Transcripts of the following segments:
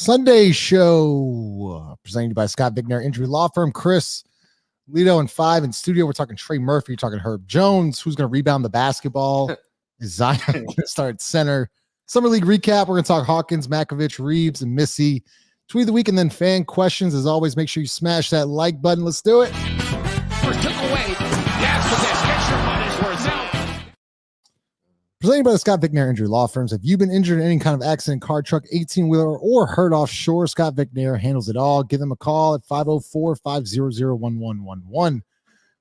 Sunday show presented by Scott Vicknair Injury Law Firm. Chris, Lito, and 5 in studio. We're talking Trey Murphy. We're talking Herb Jones. Who's going to rebound the basketball? Is Zion going to start center? Summer League recap. We're going to talk Hawkins, Makovich, Reeves, and Missy. Tweet of the week and then fan questions. As always, make sure you smash that like button. Let's do it. First took away. Yes, with this. Get your money's worth now. Presented by the Scott Vicknair Injury Law Firms. Have you been injured in any kind of accident, car, truck, 18-wheeler, or hurt offshore? Scott Vicknair handles it all. Give them a call at 504-500-1111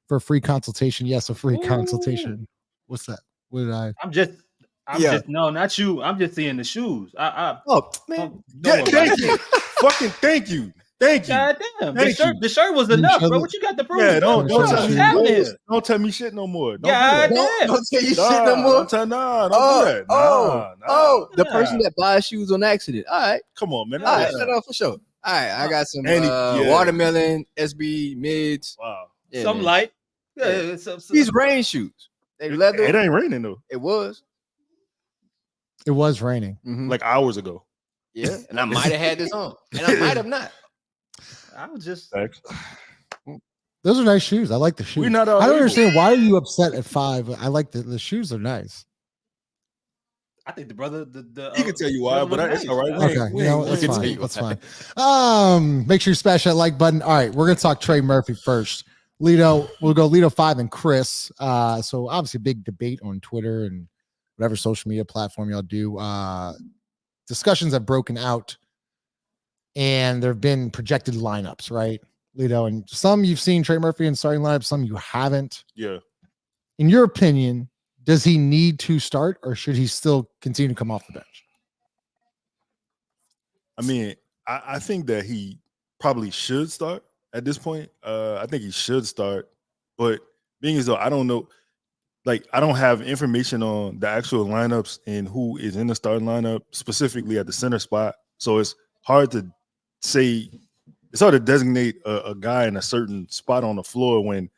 for a free consultation. Yes, a free consultation. What's that? What did I? I'm just no, not you. I'm just seeing the shoes. Man. Thank you. Fucking thank you. Thank you. God damn. The shirt was enough, bro. What you got to prove? Yeah, don't tell me shit no more. God damn. Don't tell you shit no more. Don't do that. The person that buys shoes on accident. All right. Come on, man. All right, shut up for sure. All right, I got some watermelon, SB mids. Wow. Yeah, some light. Yeah. These rain shoes. They leather. It ain't raining though. It was. It was raining. Like hours ago. Yeah, and I might have had this on. And I might have not. I was just those are nice shoes. I like the shoes. I don't understand why are you upset at 5. I like the shoes are nice. I think the brother he can tell you why, but it's all right. Okay, that's fine. That's fine. Make sure you smash that like button. All right, we're gonna talk Trey Murphy first. Lito, we'll go Lito 5 and Chris. So obviously a big debate on Twitter and whatever social media platform y'all do. Discussions have broken out. And there have been projected lineups, right, Lito? And some you've seen Trey Murphy in starting lineups, some you haven't. Yeah. In your opinion, does he need to start or should he still continue to come off the bench? I mean, I think that he probably should start at this point. I think he should start. But being as though I don't know, like I don't have information on the actual lineups and who is in the starting lineup, specifically at the center spot. So it's hard to say, it's hard to designate a guy in a certain spot on the floor when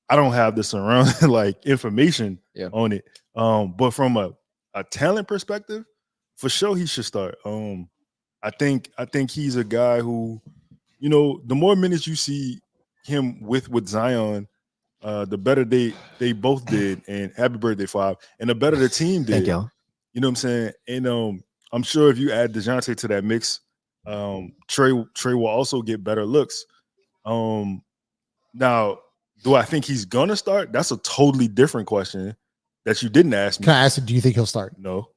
I don't have the surrounding like information on it. But from a talent perspective, for sure he should start. I think he's a guy who, the more minutes you see him with Zion, the better they both did. And happy birthday, 5. And the better the team did. Thank y'all. You know what I'm saying? And I'm sure if you add DeJounte to that mix, Trey will also get better looks. Now, do I think he's gonna start? That's a totally different question that you didn't ask me. Can I ask you, do you think he'll start? No.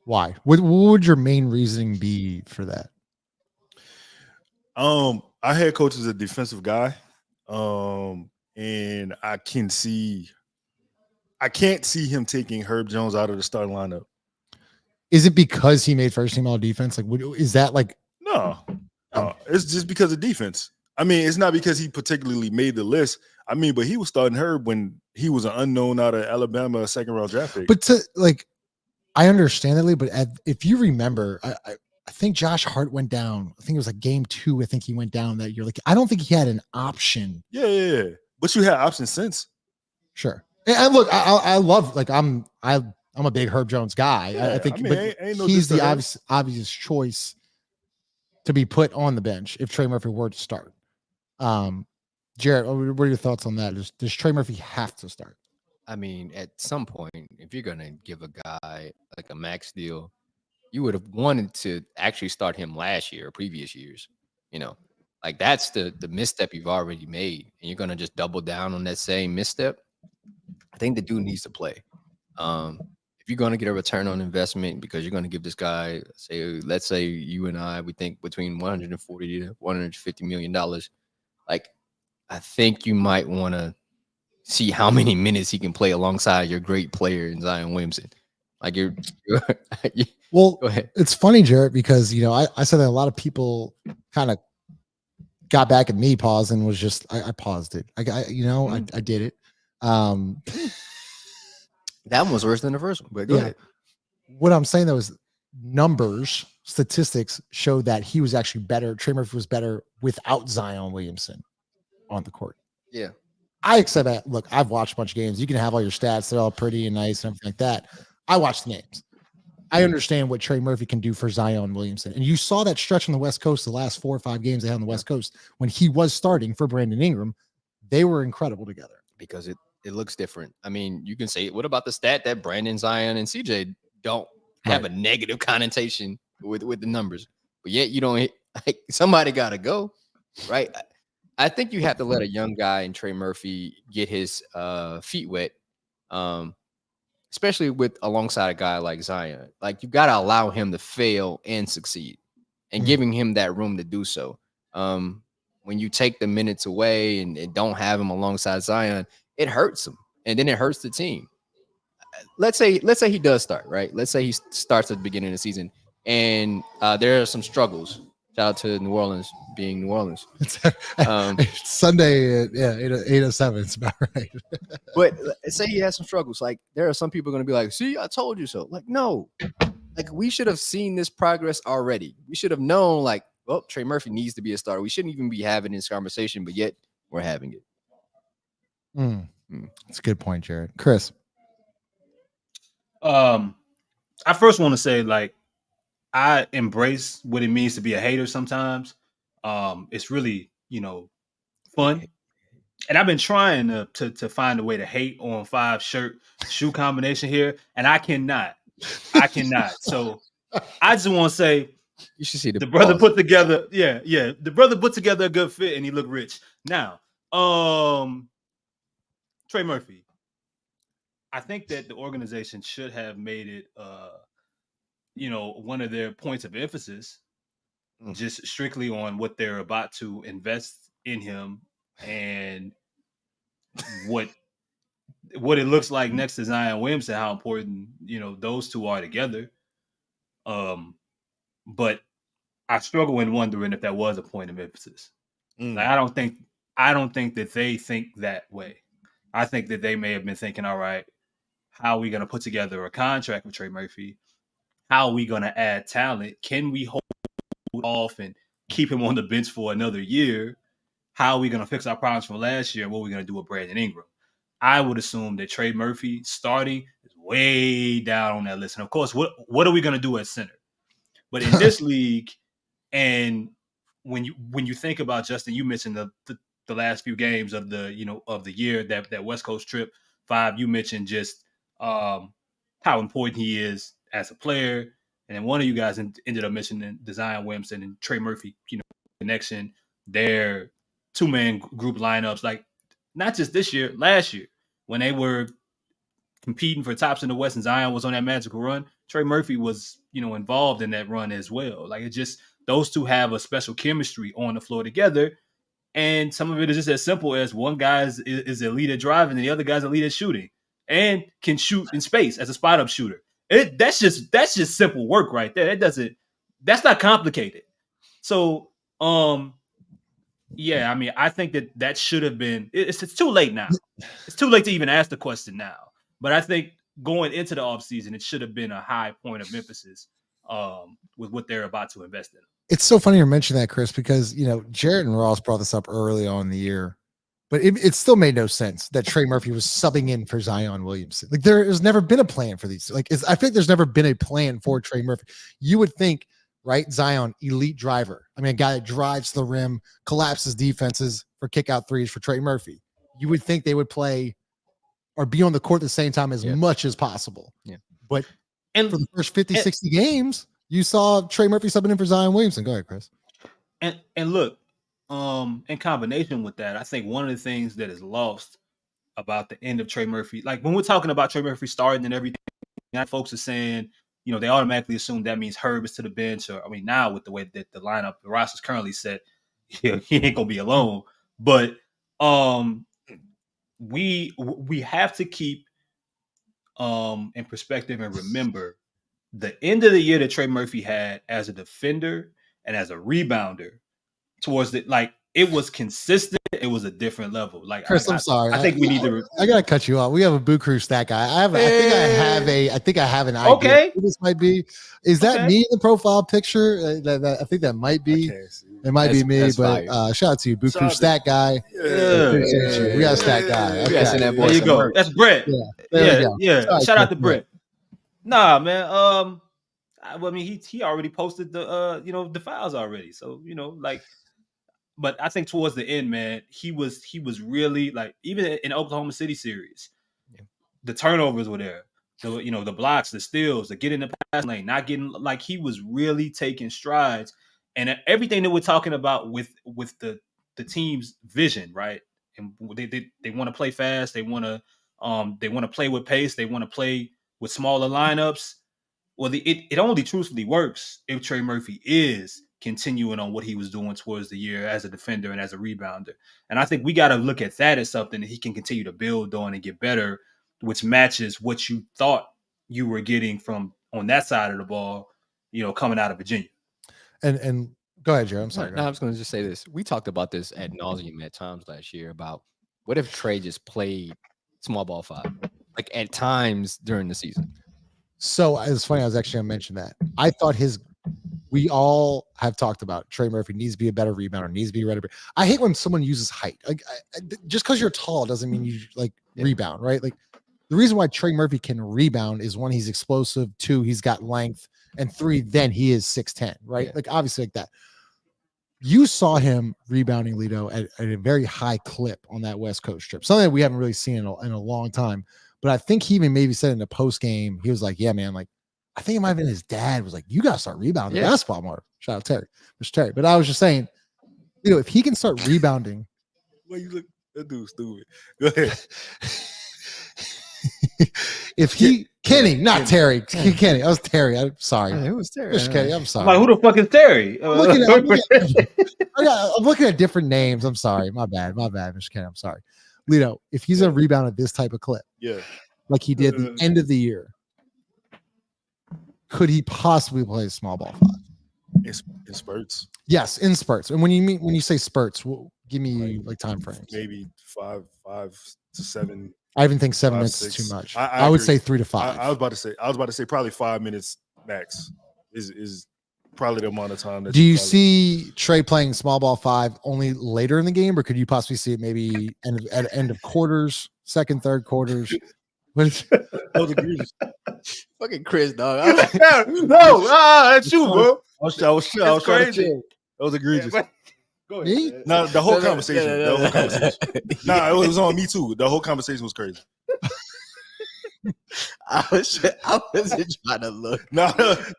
Why? What would your main reasoning be for that? Our head coach is a defensive guy. And I can't see him taking Herb Jones out of the starting lineup. Is it because he made first team all defense? Like, is that like? No, it's just because of defense. I mean, it's not because he particularly made the list. I mean, but he was starting Herb when he was an unknown out of Alabama, a second-round draft pick. But I understand that, but if you remember, I think Josh Hart went down. I think it was like game 2. I think he went down that year. Like, I don't think he had an option. Yeah. But you had options since. Sure. And look, I love, like, I'm a big Herb Jones guy. Yeah, I think ain't no he's the obvious choice to be put on the bench if Trey Murphy were to start. Jarrett, what are your thoughts on that? Does Trey Murphy have to start? I mean, at some point, if you're gonna give a guy like a max deal, you would have wanted to actually start him last year or previous years. Like that's the misstep you've already made, and you're gonna just double down on that same misstep. I think the dude needs to play. If you're going to get a return on investment because you're going to give this guy, let's say you and I, we think between $140 to $150 million, like I think you might want to see how many minutes he can play alongside your great player in Zion Williamson. Like well, go ahead. It's funny, Jarrett, because I said that a lot of people kind of got back at me, paused, and was just I paused it. I did it. That one was worse than the first one, but go ahead. What I'm saying though is statistics show that he was actually better. Trey Murphy was better without Zion Williamson on the court. Yeah. I accept that. Look, I've watched a bunch of games. You can have all your stats. They're all pretty and nice and everything like that. I watched the games. I understand what Trey Murphy can do for Zion Williamson. And you saw that stretch on the West Coast, the last 4 or 5 games they had on the West Coast when he was starting for Brandon Ingram. They were incredible together. Because it looks different. I mean, you can say, what about the stat that Brandon, Zion, and CJ don't have a negative connotation with the numbers? But yet you don't, like, somebody got to go, right? I think you have to let a young guy in Trey Murphy get his feet wet, especially with alongside a guy like Zion. Like, you got to allow him to fail and succeed and giving him that room to do so. When you take the minutes away and don't have him alongside Zion, it hurts him. And then it hurts the team. Let's say he does start, right? Let's say he starts at the beginning of the season and there are some struggles. Shout out to New Orleans being New Orleans. Sunday, 8:07. It's about right. But say he has some struggles. Like, there are some people going to be like, see, I told you so. Like, no. Like, we should have seen this progress already. We should have known, like, well, Trey Murphy needs to be a starter. We shouldn't even be having this conversation, but yet we're having it. That's a good point, Jared. Chris. I first want to say, like, I embrace what it means to be a hater sometimes. It's really, fun. And I've been trying to find a way to hate on 5 shoe combination here, and I cannot. So I just want to say, you should see the brother put together. Yeah. The brother put together a good fit, and he looked rich. Now, Trey Murphy, I think that the organization should have made it, one of their points of emphasis, just strictly on what they're about to invest in him and what it looks like next to Zion Williamson, how important, those two are together. But I struggle in wondering if that was a point of emphasis. Like, I don't think that they think that way. I think that they may have been thinking, all right, how are we going to put together a contract with Trey Murphy? How are we going to add talent? Can we hold off and keep him on the bench for another year? How are we going to fix our problems from last year? And what are we going to do with Brandon Ingram? I would assume that Trey Murphy starting is way down on that list. And of course, what are we going to do at center? But in this league, and when you think about, Justin, you mentioned the last few games of the year, that West Coast trip 5, you mentioned just how important he is as a player. And then one of you guys ended up mentioning Zion Williamson and Trey Murphy, connection, their 2-man group lineups, like not just this year, last year, when they were competing for tops in the West and Zion was on that magical run, Trey Murphy was, involved in that run as well. Like, it just, those two have a special chemistry on the floor together. And some of it is just as simple as one guy is elite at driving and the other guy's elite at shooting and can shoot in space as a spot up shooter. That's just simple work right there. That's not complicated. So, yeah, I mean, I think that should have been, it's too late now. It's too late to even ask the question now. But I think going into the offseason, it should have been a high point of emphasis with what they're about to invest in. It's so funny you mention that, Chris, because, Jared and Ross brought this up early on in the year, but it still made no sense that Trey Murphy was subbing in for Zion Williamson. Like, there has never been a plan for these. Like, I think there's never been a plan for Trey Murphy. You would think, right? Zion, elite driver. I mean, a guy that drives the rim, collapses defenses for kick out threes for Trey Murphy. You would think they would play or be on the court at the same time as much as possible. Yeah. But for the first 50, 60 games, you saw Trey Murphy subbing in for Zion Williamson. Go ahead, Chris. And look, in combination with that, I think one of the things that is lost about the end of Trey Murphy, like when we're talking about Trey Murphy starting and everything, folks are saying, they automatically assume that means Herb is to the bench. Or, I mean, now with the way that the roster is currently set, he ain't gonna be alone. But we have to keep in perspective and remember the end of the year that Trey Murphy had as a defender and as a rebounder towards the, like, it was consistent. It was a different level. Like, Chris, I'm sorry. I think we need to. I gotta cut you off. We have a Boo Crew stat guy. I think I have an idea. Okay. Who this might be. Is that me in the profile picture? I think that might be. It might be me, but shout out to you, Boo Crew stat guy. Yeah. We got a stat guy. Okay. There you go. That's Brett. Yeah. Yeah. Shout out to Brett. Nah, man. I mean, he already posted the the files already. So but I think towards the end, man, he was really like, even in Oklahoma City series, the turnovers were there. The blocks, the steals, the get in the pass lane, not getting, like, he was really taking strides, and everything that we're talking about with the team's vision, right? And they want to play fast, they want to play with pace, they want to play with smaller lineups. Well, it only truthfully works if Trey Murphy is continuing on what he was doing towards the year as a defender and as a rebounder. And I think we got to look at that as something that he can continue to build on and get better, which matches what you thought you were getting from on that side of the ball, coming out of Virginia. And go ahead, Joe. I'm sorry. No, I was going to just say this. We talked about this ad nauseum at times last year about what if Trey just played small ball 5, like at times during the season. So it's funny. I was actually going to mention that. I thought we all have talked about Trey Murphy needs to be a better rebounder, needs to be better. I hate when someone uses height. Like, just because you're tall doesn't mean you rebound, right? Like, the reason why Trey Murphy can rebound is 1, he's explosive, 2, he's got length, and 3, then he is 6'10", right? Yeah. Like, obviously like that. You saw him rebounding, Lito, at a very high clip on that West Coast trip, something that we haven't really seen in a long time. But I think he even maybe said in the post game, he was like, yeah, man, like, I think it might have been his dad was like, you got to start rebounding the basketball more. Shout out Terry. Mr. Terry. But I was just saying, if he can start rebounding. Well, you look, that dude's stupid. Go ahead. If he, Kenny, not Terry. Kenny. I was Terry. I'm sorry. It was Terry. Mr. Kenny, I'm sorry. Like, who the fuck is Terry? I'm looking at different names. I'm sorry. My bad, Mr. Kenny. I'm sorry. Lito, if he's a rebound at this type of clip, like he did the end of the year, could he possibly play small ball 5? In spurts. Yes, in spurts. And when you say spurts, give me like time frames. Maybe 5 to 7. I even think 7 minutes 6. is too much. I would agree. say 3 to 5. I was about to say probably 5 minutes max is probably the amount of time. Do you see Trey playing small ball 5 only later in the game, or could you possibly see it maybe at end of quarters, second, third quarters? That was egregious. Fucking Chris, dog. That's you, bro. I was trying to chill. That was egregious. Go ahead, man. No, the whole conversation. Nah, it was on me too. The whole conversation was crazy. I wasn't trying to look. No,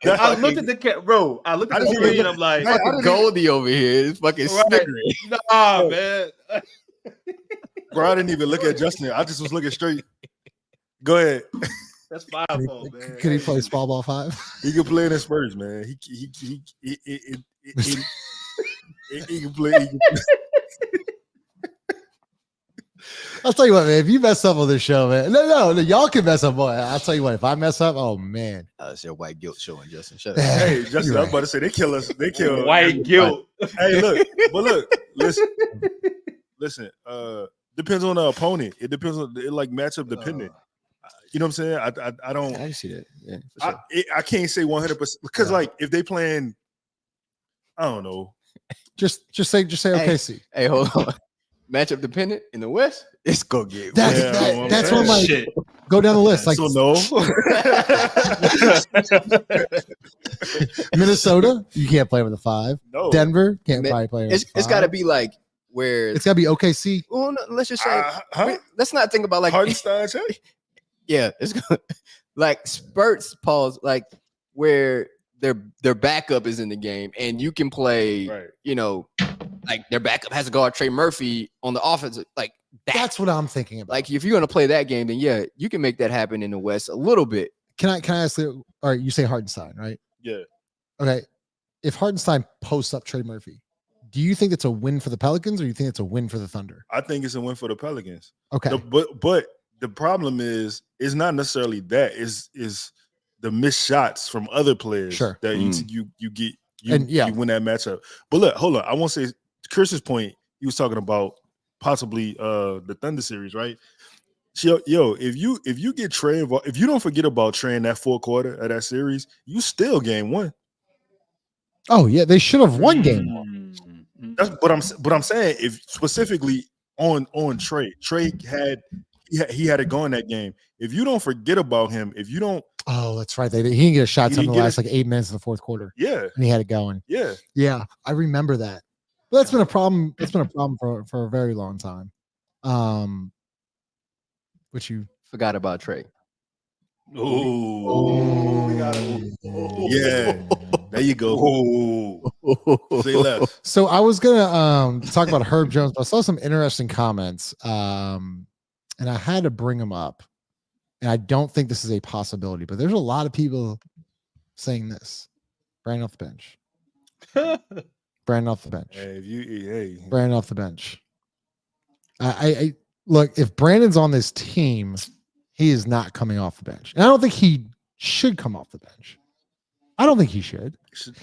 I looked at the bro. I looked at the screen and I'm like, fucking Goldie over here is fucking snickering. Nah, man. Bro, I didn't even look at Justin. I just was looking straight. Go ahead. That's 5-4, man. Could he play small ball 5? He can play in the Spurs, man. He can play. I'll tell you what, man. If you mess up on this show, man, no, y'all can mess up, boy. I'll tell you what. If I mess up, oh man, it's your white guilt showing, Justin. Shut up. Hey, Justin, I was about to say they kill us. They kill white guilt. Hey, look, listen. Depends on the opponent. It depends on it, like matchup dependent. You know what I'm saying? I don't. I see that. Yeah, sure. I can't say 100% because like if they playing, I don't know. Just say OKC. Hey, hold on. Matchup dependent in the West, it's go get. That's what I'm like. Shit. Go down the list. Like so no. Minnesota, you can't play with a 5. No. Denver can't probably play with a 5. It's got to be like where it's got to be OKC. Well, no, let's just say let's not think about like Hartenstein. Yeah, it's good. Like spurts, pause, like where their backup is in the game, and you can play. Right. You know, like their backup has to guard Trey Murphy on the offense. Like that's what I'm thinking about. Like if you're gonna play that game, then yeah, you can make that happen in the West a little bit. Can I ask you? All right, you say Hartenstein, right? Yeah. Okay. If Hartenstein posts up Trey Murphy, do you think it's a win for the Pelicans, or do you think it's a win for the Thunder? I think it's a win for the Pelicans. Okay. But the problem is, it's not necessarily that. Is the missed shots from other players that you get you win that matchup. But look, hold on. I want to say Chris's point. He was talking about possibly the Thunder series, right? Yo, if you get Trey involved, if you don't forget about Trey in that fourth quarter of that series, you still game 1. Oh yeah, they should have won game 1. That's but I'm saying if specifically on Trey had it going that game. If you don't forget about him, if you don't Oh, that's right. He didn't get a shot He in didn't the get last like 8 minutes of the fourth quarter, Yeah, and he had it going. yeah. Yeah, I remember that. But that's been a problem. That's been a problem for a very long time. Which you Forgot about Trey. Ooh. Yeah. There you go. Ooh. Say less. So I was gonna talk about Herb Jones, but I saw some interesting comments, and I had to bring them up. And I don't think this is a possibility, but there's a lot of people saying this. Brandon off the bench. Brandon off the bench. Hey, Brandon off the bench. I look, if Brandon's on this team, he is not coming off the bench. And I don't think he should come off the bench. I don't think he should.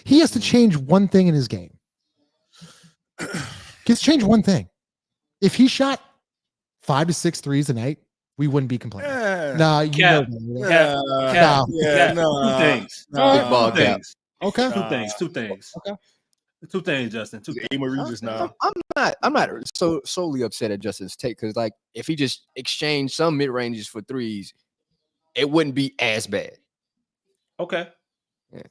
He has to change one thing in his game. He has to change one thing. If he shot 5 to 6 threes a night, we wouldn't be complaining. No, you know that. Two things. Big ball Two things. Okay. Two things. Okay. Two things, Justin. Two things. Marie just now. I'm not so solely upset at Justin's take because like if he just exchanged some mid ranges for threes, it wouldn't be as bad. Okay. Yeah.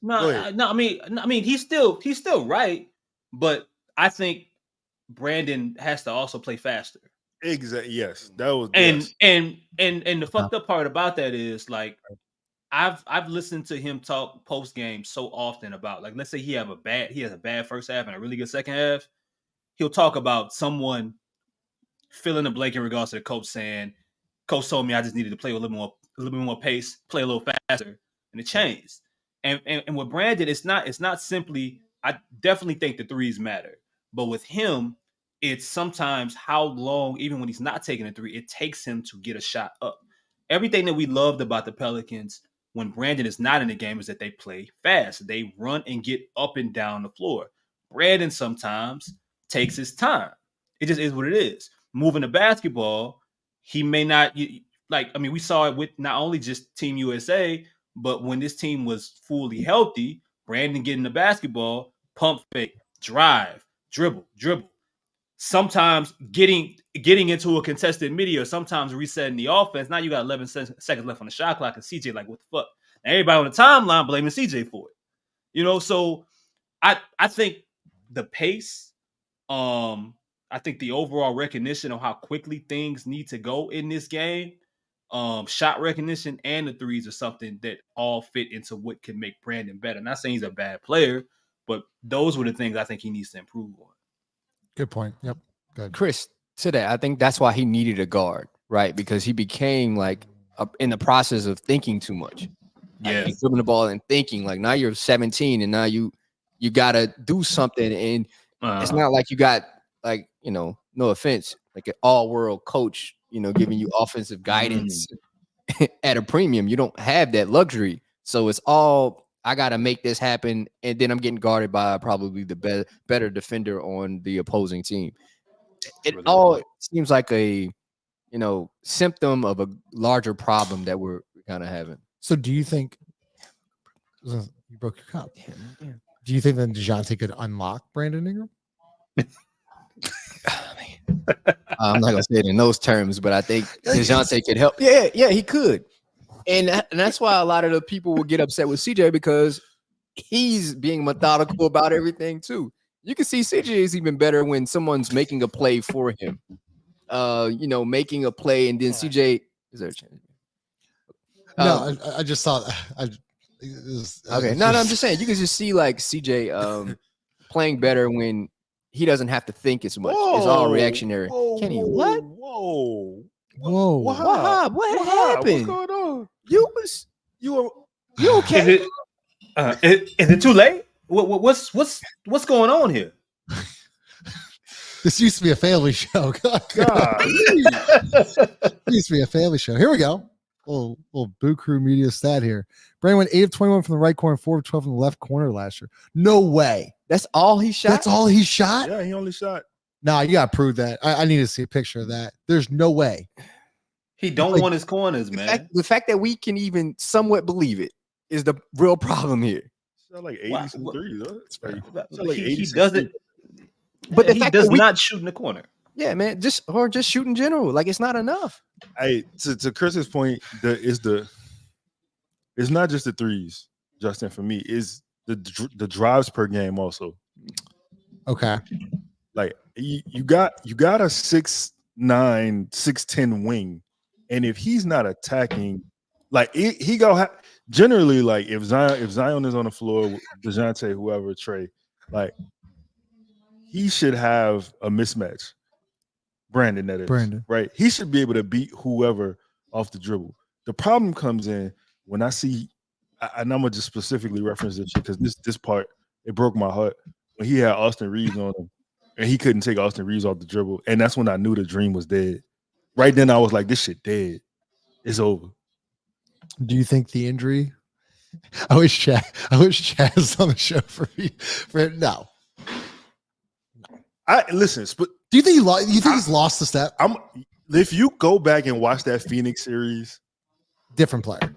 No. I mean, he's still right, but I think Brandon has to also play faster. Exactly. Yes, that was. And yes. the fucked up part about that is like I've listened to him talk post game so often about like let's say he has a bad first half and a really good second half. He'll talk about someone fill in the blank in regards to the coach saying, "Coach told me I just needed to play a little bit more pace, play a little faster," and it changed. And with Brandon, it's not simply. I definitely think the threes matter, but with him, it's sometimes how long, even when he's not taking a three, it takes him to get a shot up. Everything that we loved about the Pelicans when Brandon is not in the game is that they play fast. They run and get up and down the floor. Brandon sometimes takes his time. It just is what it is. Moving the basketball, he may not we saw it with not only just Team USA, but when this team was fully healthy, Brandon getting the basketball, pump fake, drive, dribble. Sometimes getting into a contested midi or sometimes resetting the offense. Now you got 11 seconds left on the shot clock and CJ like, what the fuck? And everybody on the timeline blaming CJ for it. So I think the pace, I think the overall recognition of how quickly things need to go in this game, shot recognition and the threes are something that all fit into what can make Brandon better. Not saying he's a bad player, but those were the things I think he needs to improve on. Good point. Yep. Good. Chris, today, I think that's why he needed a guard, right? Because he became like in the process of thinking too much. Yeah. Like, dribbling the ball and thinking like now you're 17 and now you got to do something. And it's not like you got like, no offense, like an all-world coach, giving you offensive guidance at a premium. You don't have that luxury. So it's all, I got to make this happen. And then I'm getting guarded by probably the better defender on the opposing team. It all seems like a, symptom of a larger problem that we're kind of having. So do you think you broke your cup? Yeah. Do you think that DeJounte could unlock Brandon Ingram? I'm not gonna say it in those terms, but I think DeJounte could help. Yeah, he could, and that's why a lot of the people will get upset with CJ because he's being methodical about everything too. You can see CJ is even better when someone's making a play for him. Making a play, and then CJ is there a chance? No, I just saw that. Okay, no, I'm just saying you can just see like CJ playing better when he doesn't have to think as much. It's all reactionary. Kenny, what? Whoa. What happened? What's going on? You okay? Is it too late? What's going on here? This used to be a family show. God. It used to be a family show. Here we go. Little Boo Crew media stat here. Brandon went 8 of 21 from the right corner, 4 of 12 from the left corner last year. No way. That's all he shot? That's all he shot? Yeah, he only shot. Nah, you gotta prove that. I need to see a picture of that. There's no way. He don't want his corners, man. The fact that we can even somewhat believe it is the real problem here. Shot like 83, though. He doesn't. But he does not shoot in the corner. Yeah, man, just shoot in general. Like it's not enough. Hey, to Chris's point, the it's not just the threes, Justin. For me, is the drives per game also. Okay. Like you got a 6'9", 6'10" wing, and if he's not attacking, like he go generally like if Zion is on the floor, DeJounte, whoever, Trey, like he should have a mismatch. Brandon, that is right. He should be able to beat whoever off the dribble. The problem comes in when I see, and I'm gonna just specifically reference this shit because this part it broke my heart when he had Austin Reeves on him. And he couldn't take Austin Reeves off the dribble. And that's when I knew the dream was dead. Right then, I was like, this shit dead. It's over. Do you think the injury? I wish Chaz was on the show for me. No. Listen, but do you think he's lost the step? If you go back and watch that Phoenix series, different player.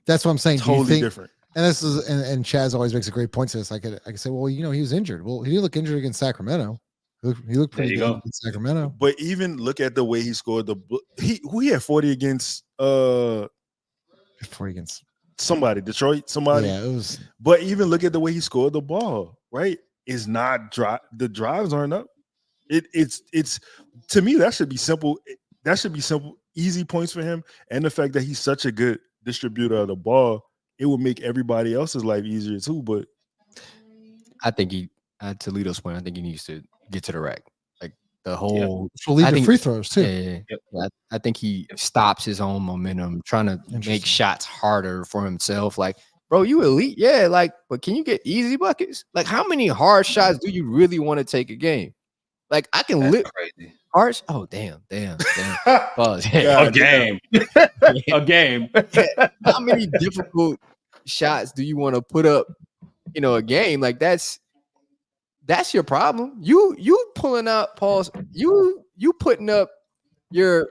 That's what I'm saying. Totally different. And this is and Chaz always makes a great point to this. I could say, well, he was injured. Well, he didn't look injured against Sacramento. He looked pretty good against Sacramento. But even look at the way he scored he had 40 against 40 against somebody, Detroit, somebody. Yeah, it was. But even look at the way he scored the ball, right? It's not the drives aren't up. It's to me that should be simple. That should be simple, easy points for him. And the fact that he's such a good distributor of the ball, it would make everybody else's life easier too. But I think to Lito's point, I think he needs to get to the rack. Like the whole lead the free throws too. Yeah. I think he stops his own momentum, trying to make shots harder for himself. Like, bro, you elite, yeah. Like, but can you get easy buckets? Like, how many hard shots do you really want to take a game? Like, I can lift hard. Oh, damn. Pause. A game. A game. How many difficult shots do you want to put up? A game like that's your problem. You pulling up, pause. You putting up you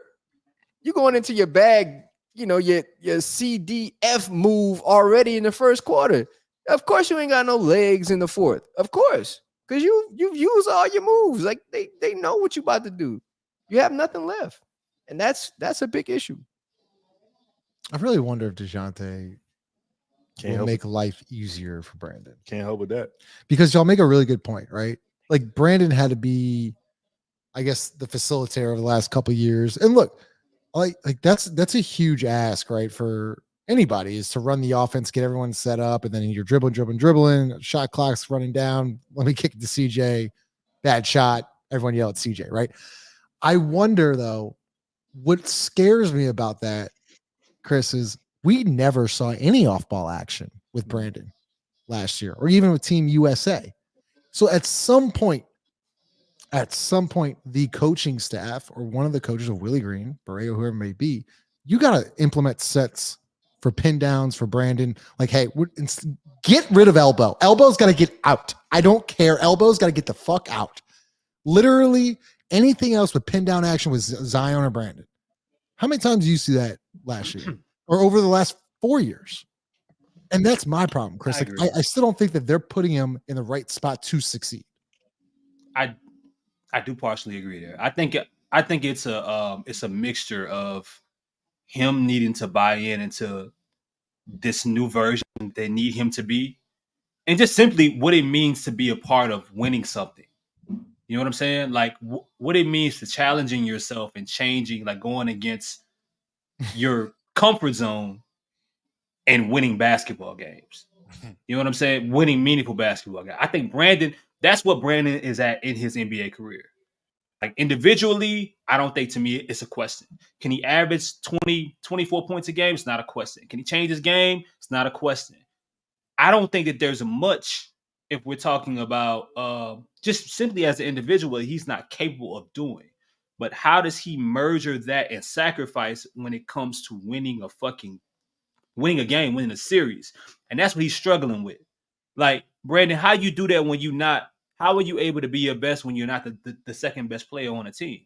going into your bag. Your CDF move already in the first quarter. Of course, you ain't got no legs in the fourth. Of course, because you've used all your moves. Like they know what you about to do. You have nothing left, and that's a big issue. I really wonder if DeJounte will make life easier for Brandon. Can't help with that. Because y'all make a really good point, right? Like Brandon had to be, I guess, the facilitator over the last couple of years. And look, like that's a huge ask, right? For anybody is to run the offense, get everyone set up, and then you're dribbling, shot clock's running down. Let me kick it to CJ. Bad shot. Everyone yell at CJ, right? I wonder though, what scares me about that, Chris, is we never saw any off-ball action with Brandon last year, or even with Team USA. So at some point, the coaching staff or one of the coaches of Willie Green, Borrego, whoever it may be, you got to implement sets for pin downs for Brandon. Like, hey, get rid of elbow. Elbow's got to get out. I don't care. Elbow's got to get the fuck out. Literally anything else with pin down action was Zion or Brandon. How many times do you see that last year or over the last 4 years? And that's my problem, Chris. I still don't think that they're putting him in the right spot to succeed. I do partially agree there. I think it's a mixture of him needing to buy into this new version they need him to be, and just simply what it means to be a part of winning something. You know what I'm saying? Like what it means to challenging yourself and changing, like going against your comfort zone and winning basketball games. You know what I'm saying? Winning meaningful basketball games. I think that's what Brandon is at in his NBA career. Like individually, I don't think, to me, it's a question. Can he average 20, 24 points a game? It's not a question. Can he change his game? It's not a question. I don't think that there's much, if we're talking about just simply as an individual, he's not capable of doing. But how does he merger that and sacrifice when it comes to winning a game, winning a series? And that's what he's struggling with. Like, Brandon, how you do that when you're not? How are you able to be your best when you're not the second best player on a team?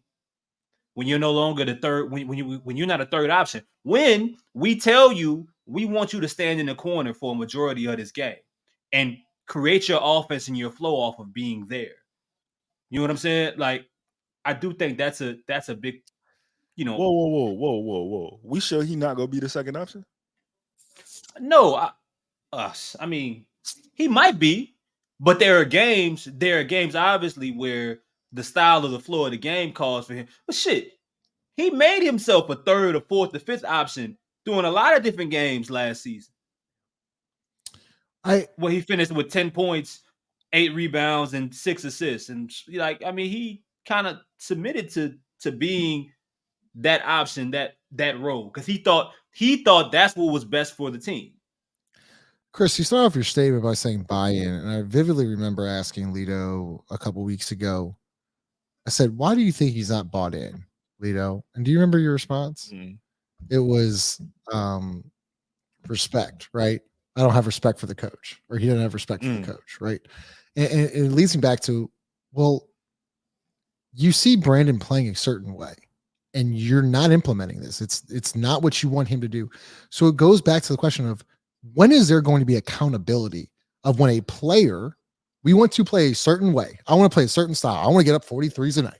When you're no longer the third, when you're not a third option. When we tell you we want you to stand in the corner for a majority of this game and create your offense and your flow off of being there. You know what I'm saying? Like, I do think that's a big, Whoa. We sure he not gonna be the second option? No, us. I mean, he might be, but there are games. Obviously where the style of the floor of the game calls for him. But shit, he made himself a third, or fourth, or fifth option during a lot of different games last season. Where he finished with 10 points, 8 rebounds, and 6 assists, and like I mean, he kind of submitted to being that option, that role, because he thought that's what was best for the team. Chris, you start off your statement by saying buy-in, and I vividly remember asking Lito a couple weeks ago. I said, "Why do you think he's not bought in, Lito?" And do you remember your response? It was respect, right? I don't have respect for the coach, or he doesn't have respect for the coach, right? And it leads me back to, well, you see Brandon playing a certain way, and you're not implementing this. It's not what you want him to do. So it goes back to the question of, when is there going to be accountability of when a player, we want to play a certain way. I want to play a certain style. I want to get up 43s a night.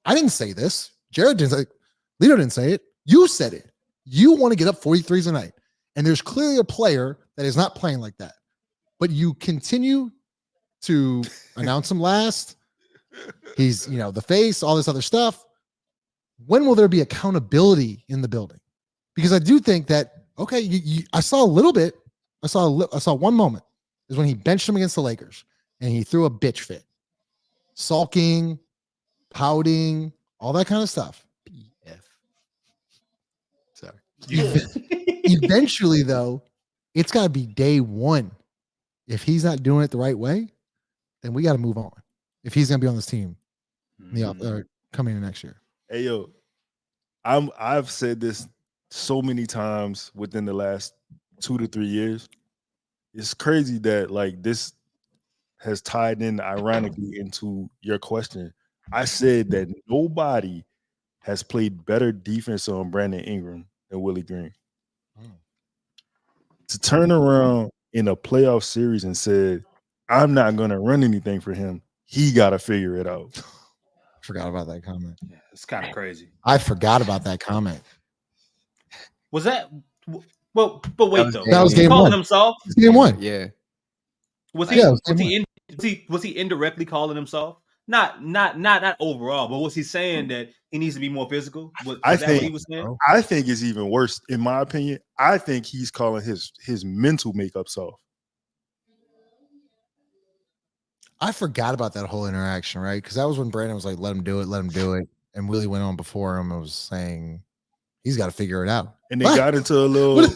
I didn't say this. Jared didn't say it. Lito didn't say it. You said it. You want to get up 43s a night. And there's clearly a player that is not playing like that. But you continue to announce him last. He's, the face, all this other stuff. When will there be accountability in the building? Because I do think that, okay, I saw a little bit. I saw one moment is when he benched him against the Lakers and he threw a bitch fit, sulking, pouting, all that kind of stuff. BF. Sorry. Eventually, though, it's got to be day one. If he's not doing it the right way, then we got to move on. If he's going to be on this team coming in next year. Hey, yo, I've said this so many times within the last 2 to 3 years. It's crazy that like this has tied in ironically into your question. I said that nobody has played better defense on Brandon Ingram than Willie Green. To turn around in a playoff series and said, I'm not going to run anything for him, he got to figure it out. Forgot about that comment. Yeah, it's kind of crazy. I forgot about that comment. Was that? Well, but wait though. That was game calling one. himself. Game one. Yeah. Was he indirectly calling himself? Not overall, but was he saying that he needs to be more physical? Was that what he was saying? I think it's even worse, in my opinion. I think he's calling his mental makeup soft. I forgot about that whole interaction, right? Because that was when Brandon was like, let him do it. And Willie went on before him and was saying he's got to figure it out. And they got into a little...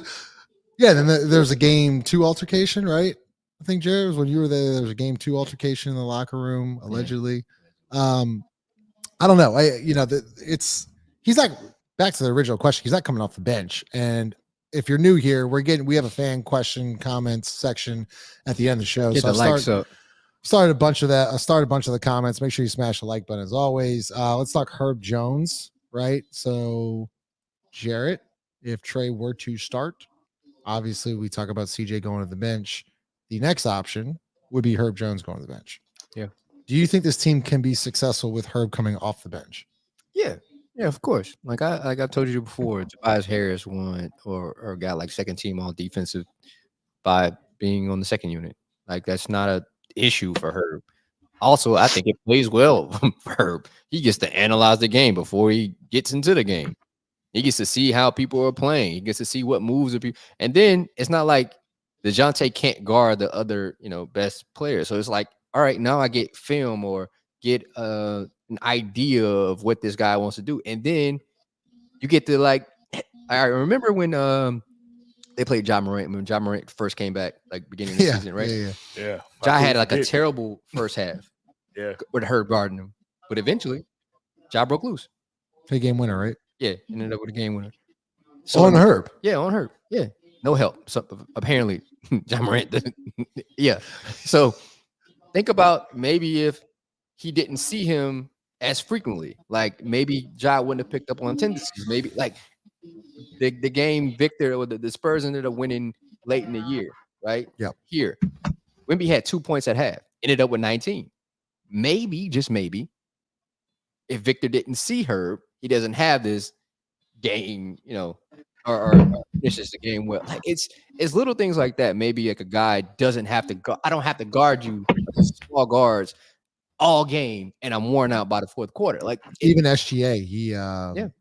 Yeah, then there was a game 2 altercation, right? I think, Jared, was when you were there was a game 2 altercation in the locker room, allegedly. Yeah. I don't know. He's like, back to the original question, he's not coming off the bench. And if you're new here, we have a fan question comments section at the end of the show. Get the likes up. Started a bunch of the comments. Make sure you smash the like button as always. Let's talk Herb Jones, right? So, Jarrett, if Trey were to start, obviously we talk about CJ going to the bench. The next option would be Herb Jones going to the bench. Yeah. Do you think this team can be successful with Herb coming off the bench? Yeah, of course. Like I told you before, Tobias Harris won or got like second team all defensive by being on the second unit. Like that's not a issue for Herb. Also, I think it plays well for Herb. He gets to analyze the game before he gets into the game. He gets to see how people are playing. He gets to see what moves are people. And then it's not like DeJounte can't guard the other, best players. So it's like, all right, now I get film or get an idea of what this guy wants to do. And then you get to like, I remember when they played Ja Morant when Ja Morant first came back, like beginning of the season, right? Yeah. Ja had like a terrible first half. Yeah. With Herb guarding him. But eventually, Ja broke loose. A game winner, right? Yeah, ended up with a game winner. So, on Herb. Yeah, on Herb. Yeah. No help. So apparently, Ja Morant didn't. Yeah. So think about maybe if he didn't see him as frequently, like maybe Ja wouldn't have picked up on tendencies. Maybe like the game Victor or the Spurs ended up winning late in the year, right? Yeah. Here, Wemby had 2 points at half, ended up with 19. Maybe, just maybe, if Victor didn't see Herb, he doesn't have this game, or finishes the game well. Like it's little things like that. Maybe like a guy doesn't have to. I don't have to guard you, small guards, all game, and I'm worn out by the fourth quarter. Like even SGA, he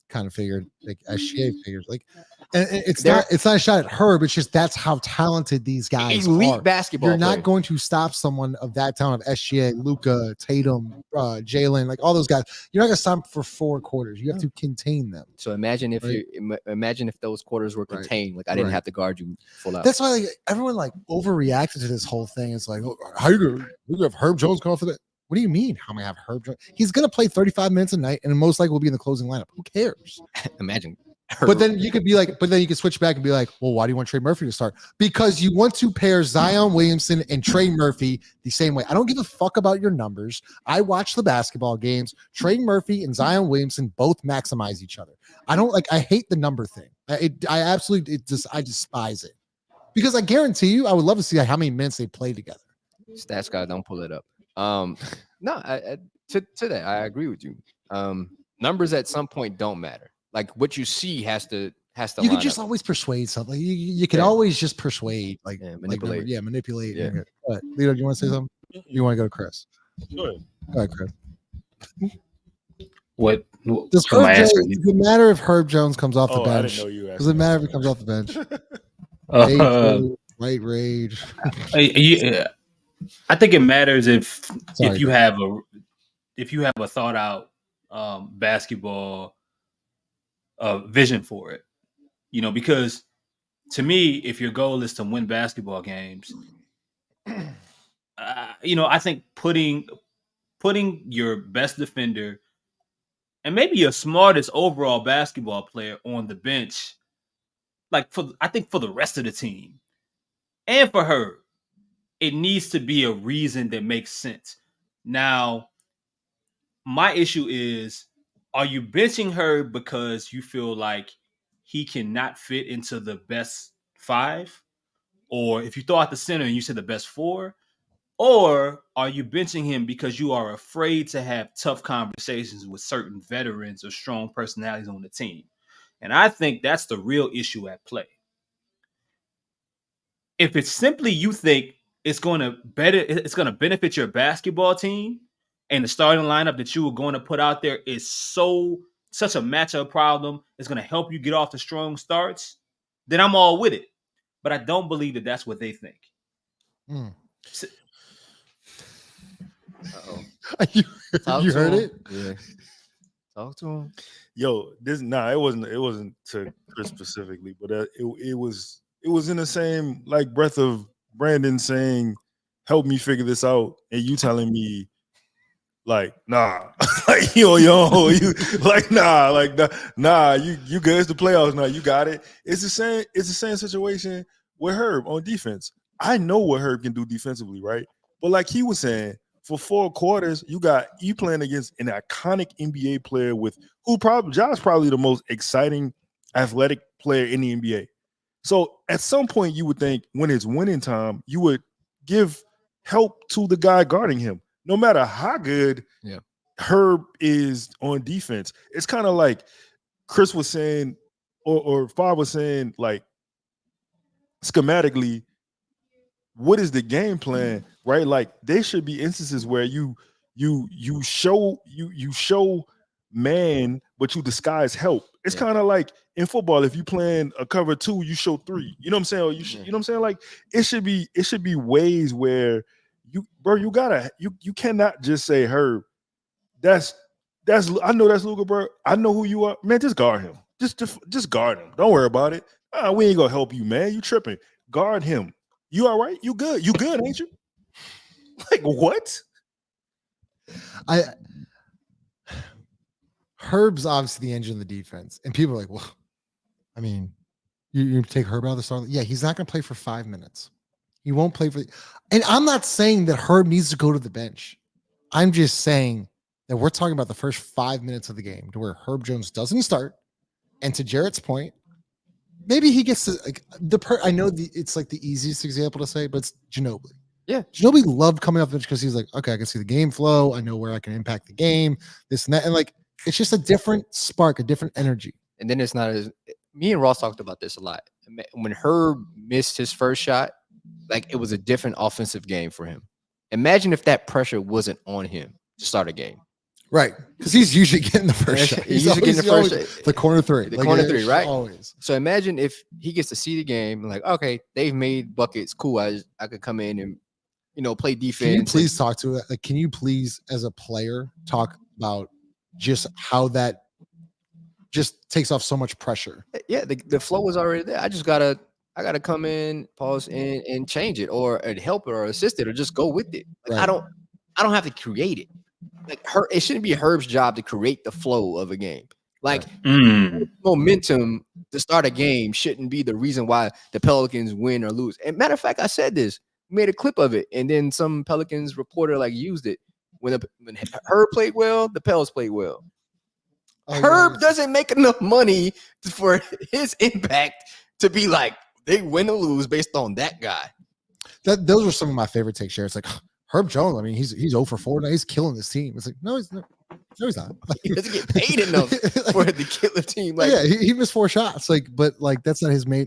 kind of figured like SGA figures like, and it's not a shot at Herb. It's just that's how talented these guys elite are. basketball. You're not going to stop someone of that talent of SGA, Luka, Tatum, Jalen, like all those guys. You're not going to stop them for 4 quarters. You have to contain them. So imagine if imagine if those quarters were contained. Like I didn't have to guard you full out. That's why like, everyone like overreacted to this whole thing. It's like, oh, how you gonna have Herb Jones come off of that? What do you mean? How am I have Herb Jones? He's going to play 35 minutes a night, and most likely will be in the closing lineup. Who cares? Imagine. But then you could switch back and be like, well, why do you want Trey Murphy to start? Because you want to pair Zion Williamson and Trey Murphy the same way. I don't give a fuck about your numbers. I watch the basketball games. Trey Murphy and Zion Williamson both maximize each other. I hate the number thing. I despise it. Because I guarantee you, I would love to see how many minutes they play together. Stats guy, don't pull it up. To that, I agree with you. Numbers at some point don't matter. Like what you see has to. You can just always persuade something. You can always just persuade, manipulate. Manipulate. Yeah. But Lito, do you want to say something? You want to go to Chris? Go ahead, Chris. What does it matter if Herb Jones comes off the bench? Does it matter if he comes off the bench? White rage. I think it matters if you have a thought out basketball vision for it, because to me, if your goal is to win basketball games, I think putting your best defender and maybe your smartest overall basketball player on the bench, I think for the rest of the team and for her, it needs to be a reason that makes sense. Now, my issue is, are you benching her because you feel like he cannot fit into the best 5? Or if you throw out the center and you said the best 4? Or are you benching him because you are afraid to have tough conversations with certain veterans or strong personalities on the team? And I think that's the real issue at play. If it's simply you think it's going to benefit your basketball team, and the starting lineup that you were going to put out there is such a matchup problem, it's going to help you get off the strong starts, then I'm all with it. But I don't believe that that's what they think. You heard it? Yeah. Talk to him. Yo, it wasn't to Chris specifically, but it was in the same breath of Brandon saying, "Help me figure this out," and you telling me, nah, you good. It's the playoffs now. You got it. It's the same situation with Herb on defense. I know what Herb can do defensively, right? But like he was saying, for 4 quarters, you playing against an iconic NBA player Josh probably the most exciting athletic player in the NBA. So at some point, you would think when it's winning time, you would give help to the guy guarding him. No matter how good Herb is on defense, it's kind of like Chris was saying, or Bob was saying, schematically, what is the game plan, right? Like there should be instances where you show man, but you disguise help. It's kind of like in football, if you playing a cover 2, you show 3. You know what I'm saying? Or you know what I'm saying? Like it should be ways where you cannot just say, Herb, that's I know that's Luka, bro. I know who you are. Man, just guard him. Just guard him. Don't worry about it. We ain't gonna help you, man. You tripping. Guard him. You all right? You good, ain't you? Like what? Herb's obviously the engine of the defense. And people are like, well, I mean, you take Herb out of the start. Yeah, he's not gonna play for 5 minutes. He won't play for and I'm not saying that Herb needs to go to the bench. I'm just saying that we're talking about the first 5 minutes of the game to where Herb Jones doesn't start. And to Jarrett's point, maybe he gets to I know it's like the easiest example to say, but it's Ginobili. Yeah. Ginobili loved coming off the bench because he's like, okay, I can see the game flow. I know where I can impact the game, this and that. And it's just a different spark, a different energy. And then it's not me and Ross talked about this a lot. When Herb missed his first shot, like it was a different offensive game for him. Imagine if that pressure wasn't on him to start a game. Right, because he's usually getting the first shot. He's usually getting the first shot. The corner three. The corner three, right? Always. So imagine if he gets to see the game and like, okay, they've made buckets. Cool. I could come in and play defense. Can you please talk to it? Like, can you please, as a player, talk about just how that just takes off so much pressure? Yeah, the flow was already there. I gotta come in, pause, and change it, or help it, or assist it, or just go with it. Like, Right. I don't have to create it. Like it shouldn't be Herb's job to create the flow of a game. Like momentum to start a game shouldn't be the reason why the Pelicans win or lose. And matter of fact, I said this, made a clip of it, and then some Pelicans reporter like used it. When Herb played well, the Pels played well. Herb doesn't make enough money for his impact to be like they win or lose based on that guy. Those were some of my favorite takes. It's like Herb Jones. I mean, he's 0 for 4 now. He's killing this team. It's like no, he's not. No, he's not. He doesn't get paid enough for the killer team. Like, yeah, he missed 4 shots. But that's not his main.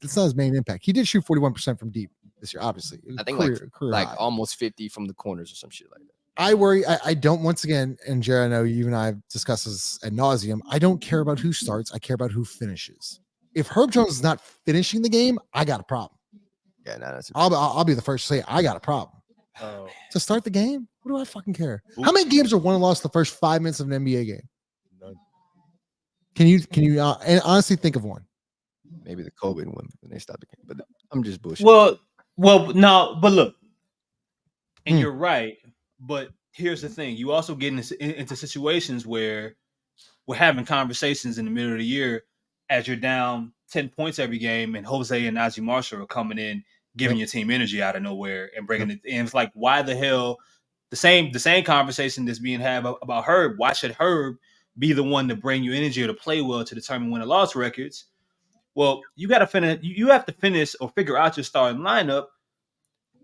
That's not his main impact. He did shoot 41% from deep this year. Obviously, I think career like high. almost 50 from the corners or some shit like that. I worry. I don't. Once again, and Jared, I know you and I have discussed this ad nauseum. I don't care about who starts. I care about who finishes. If Herb Jones is not finishing the game, I got a problem. Yeah, no, that's. I'll be the first to say I got a problem. To start the game, what do I fucking care? How many games are won and lost the first 5 minutes of an NBA game? None. Can you honestly think of one? Maybe the COVID one when they stopped the game, but I'm just bullshit. Well, no, but look, and you're right. But here's the thing: you also get into situations where we're having conversations in the middle of the year as you're down 10 points every game, and Jose and Najee Marshall are coming in, giving your team energy out of nowhere and bringing it in. It's like, why the hell? The same conversation that's being had about Herb. Why should Herb be the one to bring you energy or to play well to determine win or loss records? Well, you got to finish. You have to finish or figure out your starting lineup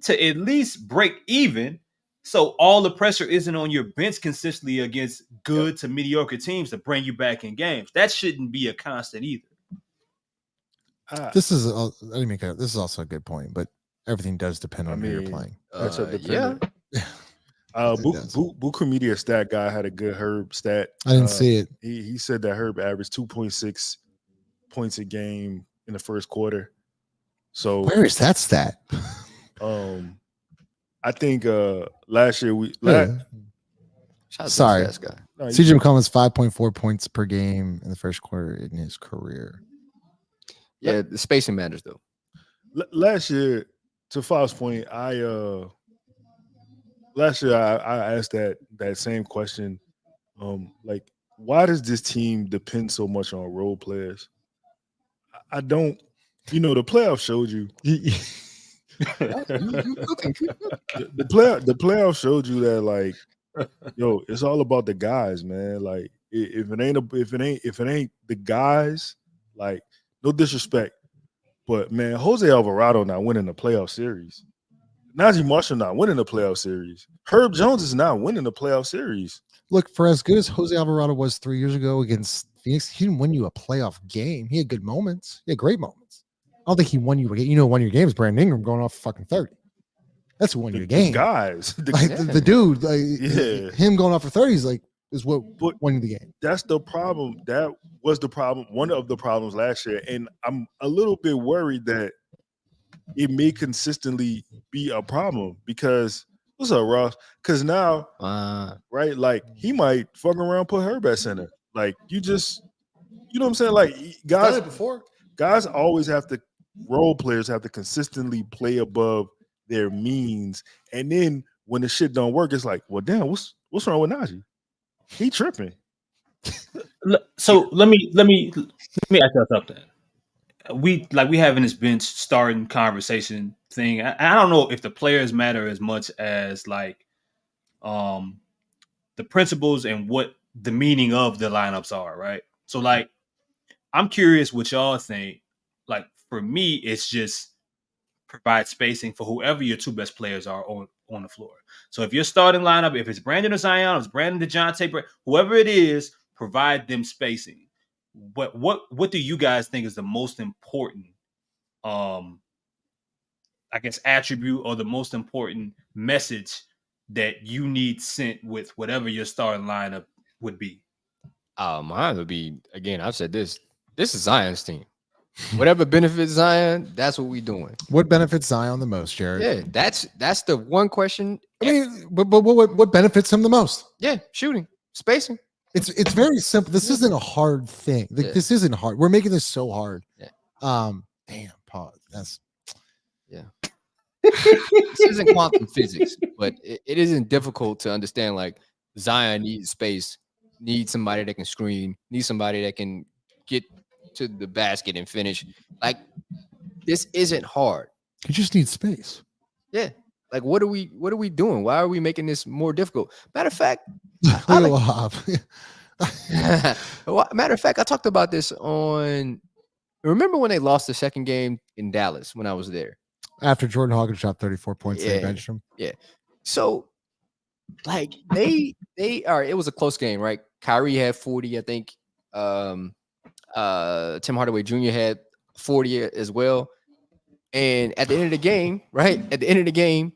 to at least break even. So all the pressure isn't on your bench consistently against good to mediocre teams to bring you back in games. That shouldn't be a constant either. This is also a good point, but everything does depend on who you're playing. That's a yeah. Buku Media stat guy had a good Herb stat. I didn't see it. He said that Herb averaged 2.6 points a game in the first quarter. So where is that stat? I think last year Sorry. Guy. No, CJ McCollum's 5.4 points per game in the first quarter in his career. Yeah, the spacing matters though. Last year, to Fow's point, I asked that same question. Like, why does this team depend so much on role players? I don't. The playoffs showed you. The playoffs showed you that, like, yo, it's all about the guys, man. Like, if it ain't the guys, like, no disrespect, but man, Jose Alvarado not winning the playoff series. Najee Marshall not winning the playoff series. Herb Jones is not winning the playoff series. Look, for as good as Jose Alvarado was 3 years ago against Phoenix, he didn't win you a playoff game. He had good moments. He had great moments. I don't think he won you a game. Won your game is Brandon Ingram going off fucking 30. That's who won your game. Guys. The dude, him going off for 30 is what won the game. That's the problem. That was the problem. One of the problems last year. And I'm a little bit worried that it may consistently be a problem because what's up, Ross? Because now, right, like he might fuck around, put Herb at center. Like you know what I'm saying? Like guys always have to, role players have to consistently play above their means. And then when the shit don't work, it's like, well, damn, what's wrong with Najee? He tripping. So let me ask you something. We having this bench starting conversation thing. I don't know if the players matter as much as like the principles and what the meaning of the lineups are, right? So like I'm curious what y'all think. Like for me, it's just provide spacing for whoever your two best players are on the floor. So if your starting lineup, if it's Brandon or Zion, if it's Brandon DeJounte, whoever it is, provide them spacing. what do you guys think is the most important, I guess, attribute or the most important message that you need sent with whatever your starting lineup would be? Mine would be, again, I've said this is Zion's team. Whatever benefits Zion, that's what we doing. What benefits Zion the most, Jared? Yeah, that's the one question. I mean, but what benefits him the most? Yeah, shooting, spacing. It's very simple. This isn't a hard thing. Like, this isn't hard. We're making this so hard. Yeah. Damn, pause. That's This isn't quantum physics, but it isn't difficult to understand. Like, Zion needs space, needs somebody that can screen, needs somebody that can get to the basket and finish. Like, this isn't hard. You just need space. Yeah. Like, what are we doing? Why are we making this more difficult? Matter of fact, matter of fact, I talked about this on. Remember when they lost the second game in Dallas when I was there? After Jordan Hawkins dropped 34 points, they benched him. Yeah. So, like, they all right, it was a close game, right? Kyrie had 40, I think. Tim Hardaway Jr. had 40 as well. And at the end of the game, right? At the end of the game,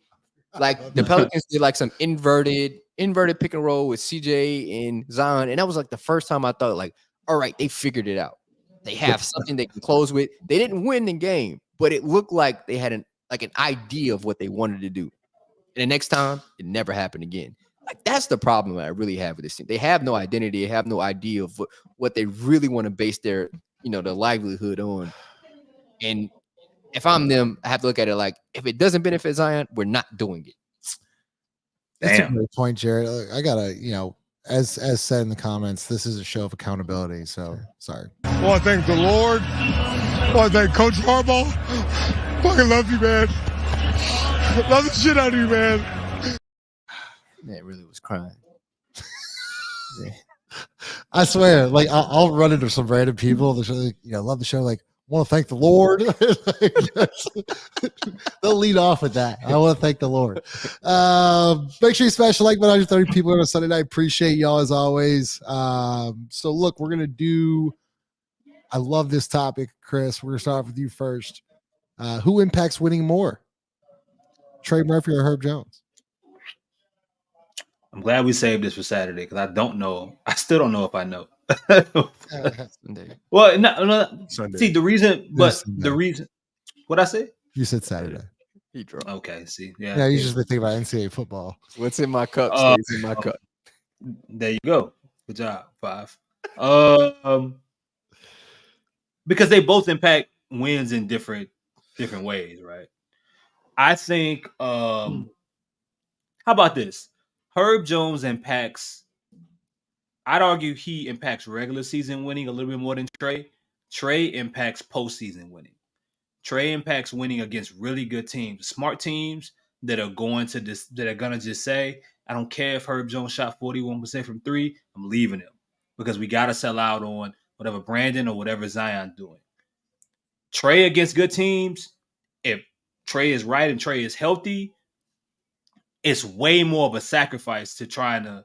like, the Pelicans did like some inverted pick and roll with CJ and Zion. And that was like the first time I thought, like, all right, they figured it out. They have something they can close with. They didn't win the game, but it looked like they had an idea of what they wanted to do. And the next time, it never happened again. Like, that's the problem that I really have with this team. They have no identity. They have no idea of what they really want to base their livelihood on. And if I'm them, I have to look at it like, if it doesn't benefit Zion, we're not doing it. That's a great point, Jared. I gotta, as said in the comments, this is a show of accountability. So sorry. I want to thank the Lord. I want to thank Coach Harbaugh. Fucking love you, man. Love the shit out of you, man. Man, really was crying. Yeah. I swear, like, I'll run into some random people that love the show. Like, want to thank the Lord. They'll lead off with that. I want to thank the Lord. Make sure you smash the like button. 130 people on a Sunday night. Appreciate y'all as always. So look, we're gonna do. I love this topic, Chris. We're gonna start off with you first. Who impacts winning more, Trey Murphy or Herb Jones? I'm glad we saved this for Saturday because I don't know. I still don't know if I know. Well, no. Sunday. See, the reason, what I say? You said Saturday. He dropped. Okay, see. Yeah. Yeah, you just been thinking about NCAA football. What's in my cup stays in my cup. There you go. Good job, 5. Because they both impact wins in different ways, right? I think, how about this? Herb Jones impacts, I'd argue he impacts regular season winning a little bit more than Trey. Trey impacts postseason winning. Trey impacts winning against really good teams, smart teams that are going to just say, I don't care if Herb Jones shot 41% from 3, I'm leaving him because we got to sell out on whatever Brandon or whatever Zion's doing. Trey against good teams, if Trey is right and Trey is healthy, it's way more of a sacrifice to trying to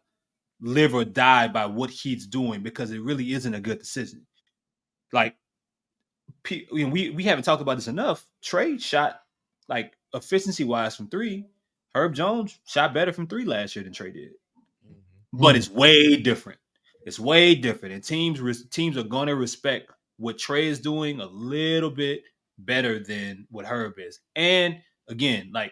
live or die by what he's doing because it really isn't a good decision. Like, we haven't talked about this enough. Trey shot, like, efficiency-wise from 3. Herb Jones shot better from 3 last year than Trey did. But it's way different. It's way different. And teams are going to respect what Trey is doing a little bit better than what Herb is. And, again, like,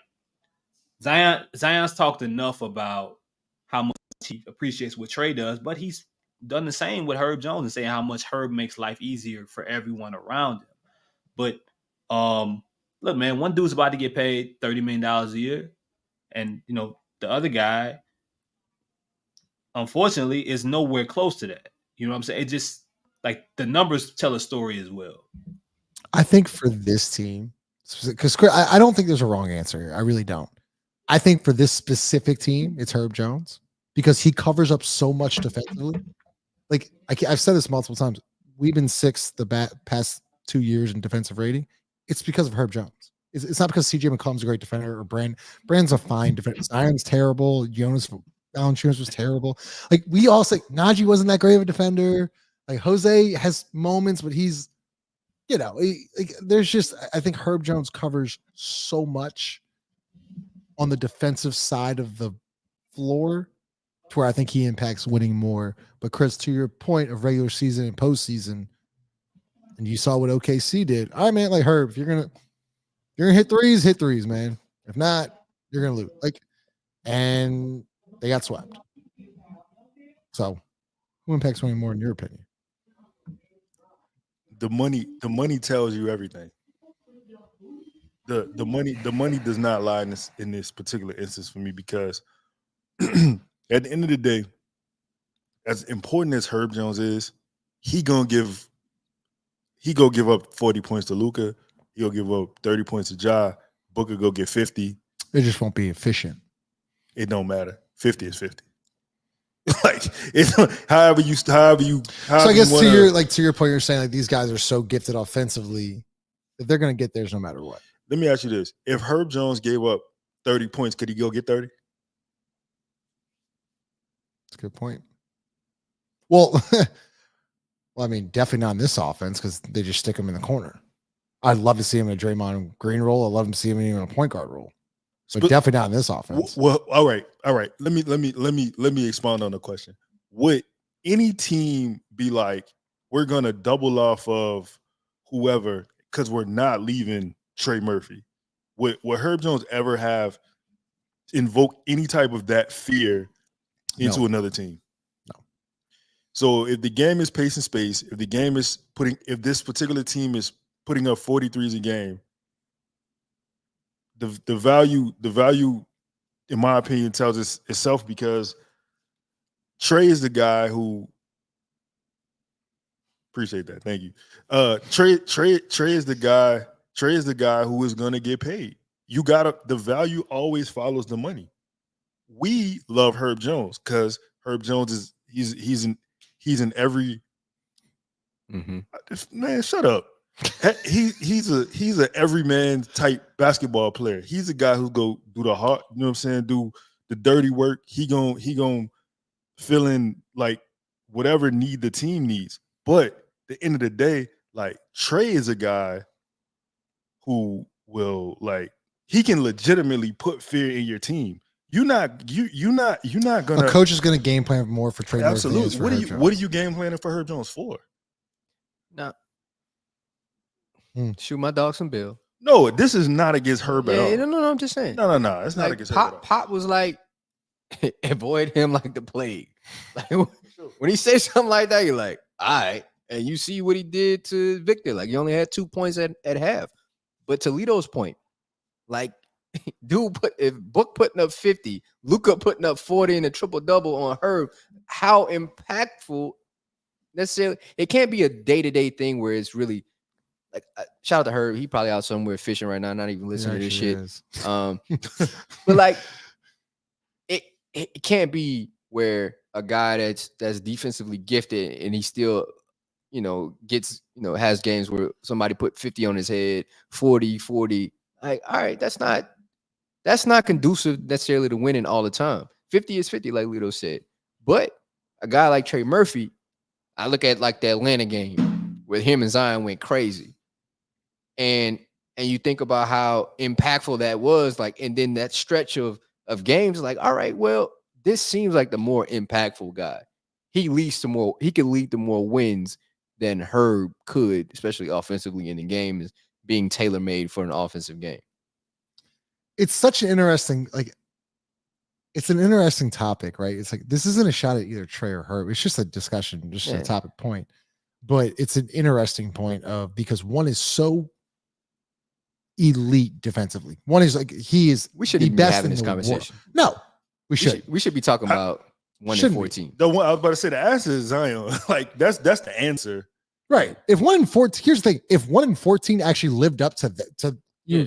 Zion's talked enough about how much he appreciates what Trey does, but he's done the same with Herb Jones and saying how much Herb makes life easier for everyone around him. But look, man, one dude's about to get paid $30 million a year, and the other guy, unfortunately, is nowhere close to that. You know what I'm saying? It just, like, the numbers tell a story as well. I think for this team, because I don't think there's a wrong answer here. I really don't. I think for this specific team, it's Herb Jones because he covers up so much defensively. Like, I've said this multiple times. We've been 6th the past 2 years in defensive rating. It's because of Herb Jones. It's not because CJ McCollum's a great defender or Brand's a fine defender. Zion's terrible. Jonas Valanciunas was terrible. Like, we all say Najee wasn't that great of a defender. Like Jose has moments, but he's, there's just, I think Herb Jones covers so much on the defensive side of the floor to where I think he impacts winning more. But Chris, to your point of regular season and postseason, and you saw what OKC did. All right, man, like Herb, if you're gonna hit threes, man. If not, you're gonna lose. And they got swept. So who impacts winning more in your opinion? The money tells you everything. The money does not lie in this particular instance for me, because at the end of the day, as important as Herb Jones is, he gonna give up 40 points to Luka. He'll give up 30 points to Ja. Booker go get 50. It just won't be efficient. It don't matter. 50 is 50. Like, it's however you. So I guess to your point, you're saying like these guys are so gifted offensively that they're gonna get theirs no matter what. Let me ask you this: if Herb Jones gave up 30 points, could he go get 30? That's a good point. Well, I mean, definitely not in this offense because they just stick him in the corner. I'd love to see him in a Draymond Green role. I'd love to see him in a point guard role. But definitely not in this offense. Well, all right. Let me expound on the question. Would any team be like, we're gonna double off of whoever because we're not leaving Trey Murphy? Would Herb Jones ever have invoked any type of that fear into another team? No. So if the game is pace and space, if this particular team is putting up 43s a game, the value, in my opinion, tells itself, because Trey is the guy who appreciate that. Thank you. Trey is the guy. Trey is the guy who is going to get paid. The value always follows the money. We love Herb Jones because Herb Jones he's in every. Man, shut up. He's a everyman type basketball player. He's a guy who go do the hard, you know what I'm saying, do the dirty work. He gon' fill in like whatever need the team needs. But at the end of the day, like Trey is a guy who will he can legitimately put fear in your team. You're not gonna. A coach is gonna game plan more for Trey. Absolutely. What are you game planning for Herb Jones for? No. Shoot my dog some bill. No, this is not against Herb at all. No, I'm just saying. No. It's not against Herb at all. Pop was like, avoid him like the plague. Like when he says something like that, you're like, all right. And you see what he did to Victor. Like, he only had 2 points at half. But Toledo's point, like, dude, if Book putting up 50, Luka putting up 40 and a triple-double on Herb, how impactful necessarily. It can't be a day-to-day thing where it's really, like, shout out to Herb. He probably out somewhere fishing right now, not even listening to this shit. But like, it can't be where a guy that's defensively gifted and he still, gets, has games where somebody put 50 on his head, 40. Like, all right, that's not conducive necessarily to winning all the time. 50 is 50, like Lito said. But a guy like Trey Murphy, I look at like the Atlanta game where him and Zion went crazy. And you think about how impactful that was, like, and then that stretch of games, like, all right, well, this seems like the more impactful guy. He could lead to more wins than Herb could, especially offensively in the game, is being tailor-made for an offensive game. It's such an interesting, it's an interesting topic, right? It's like, this isn't a shot at either Trey or Herb. It's just a discussion, just a topic point. But it's an interesting point because one is so elite defensively. One is like, we should be having this conversation. No, we should be talking about 1 in 14. The one I was about to say, the answer is Zion. Like, that's the answer. Right. If 1 in 14, here's the thing. If 1 in 14 actually lived up to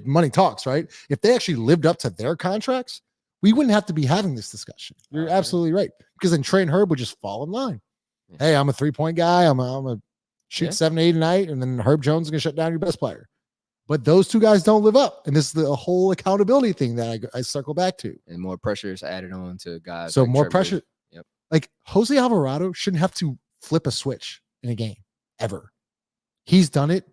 money talks, right? If they actually lived up to their contracts, we wouldn't have to be having this discussion. You're absolutely right. Because then Trey and Herb would just fall in line. Yeah. Hey, I'm a 3-point guy. I'm a shoot 7, 8 a night, and then Herb Jones is gonna shut down your best player. But those two guys don't live up, and this is the whole accountability thing that I circle back to. And more pressure is added on to guys. So like more Trevor. pressure. Yep. Like Jose Alvarado shouldn't have to flip a switch in a game ever. He's done it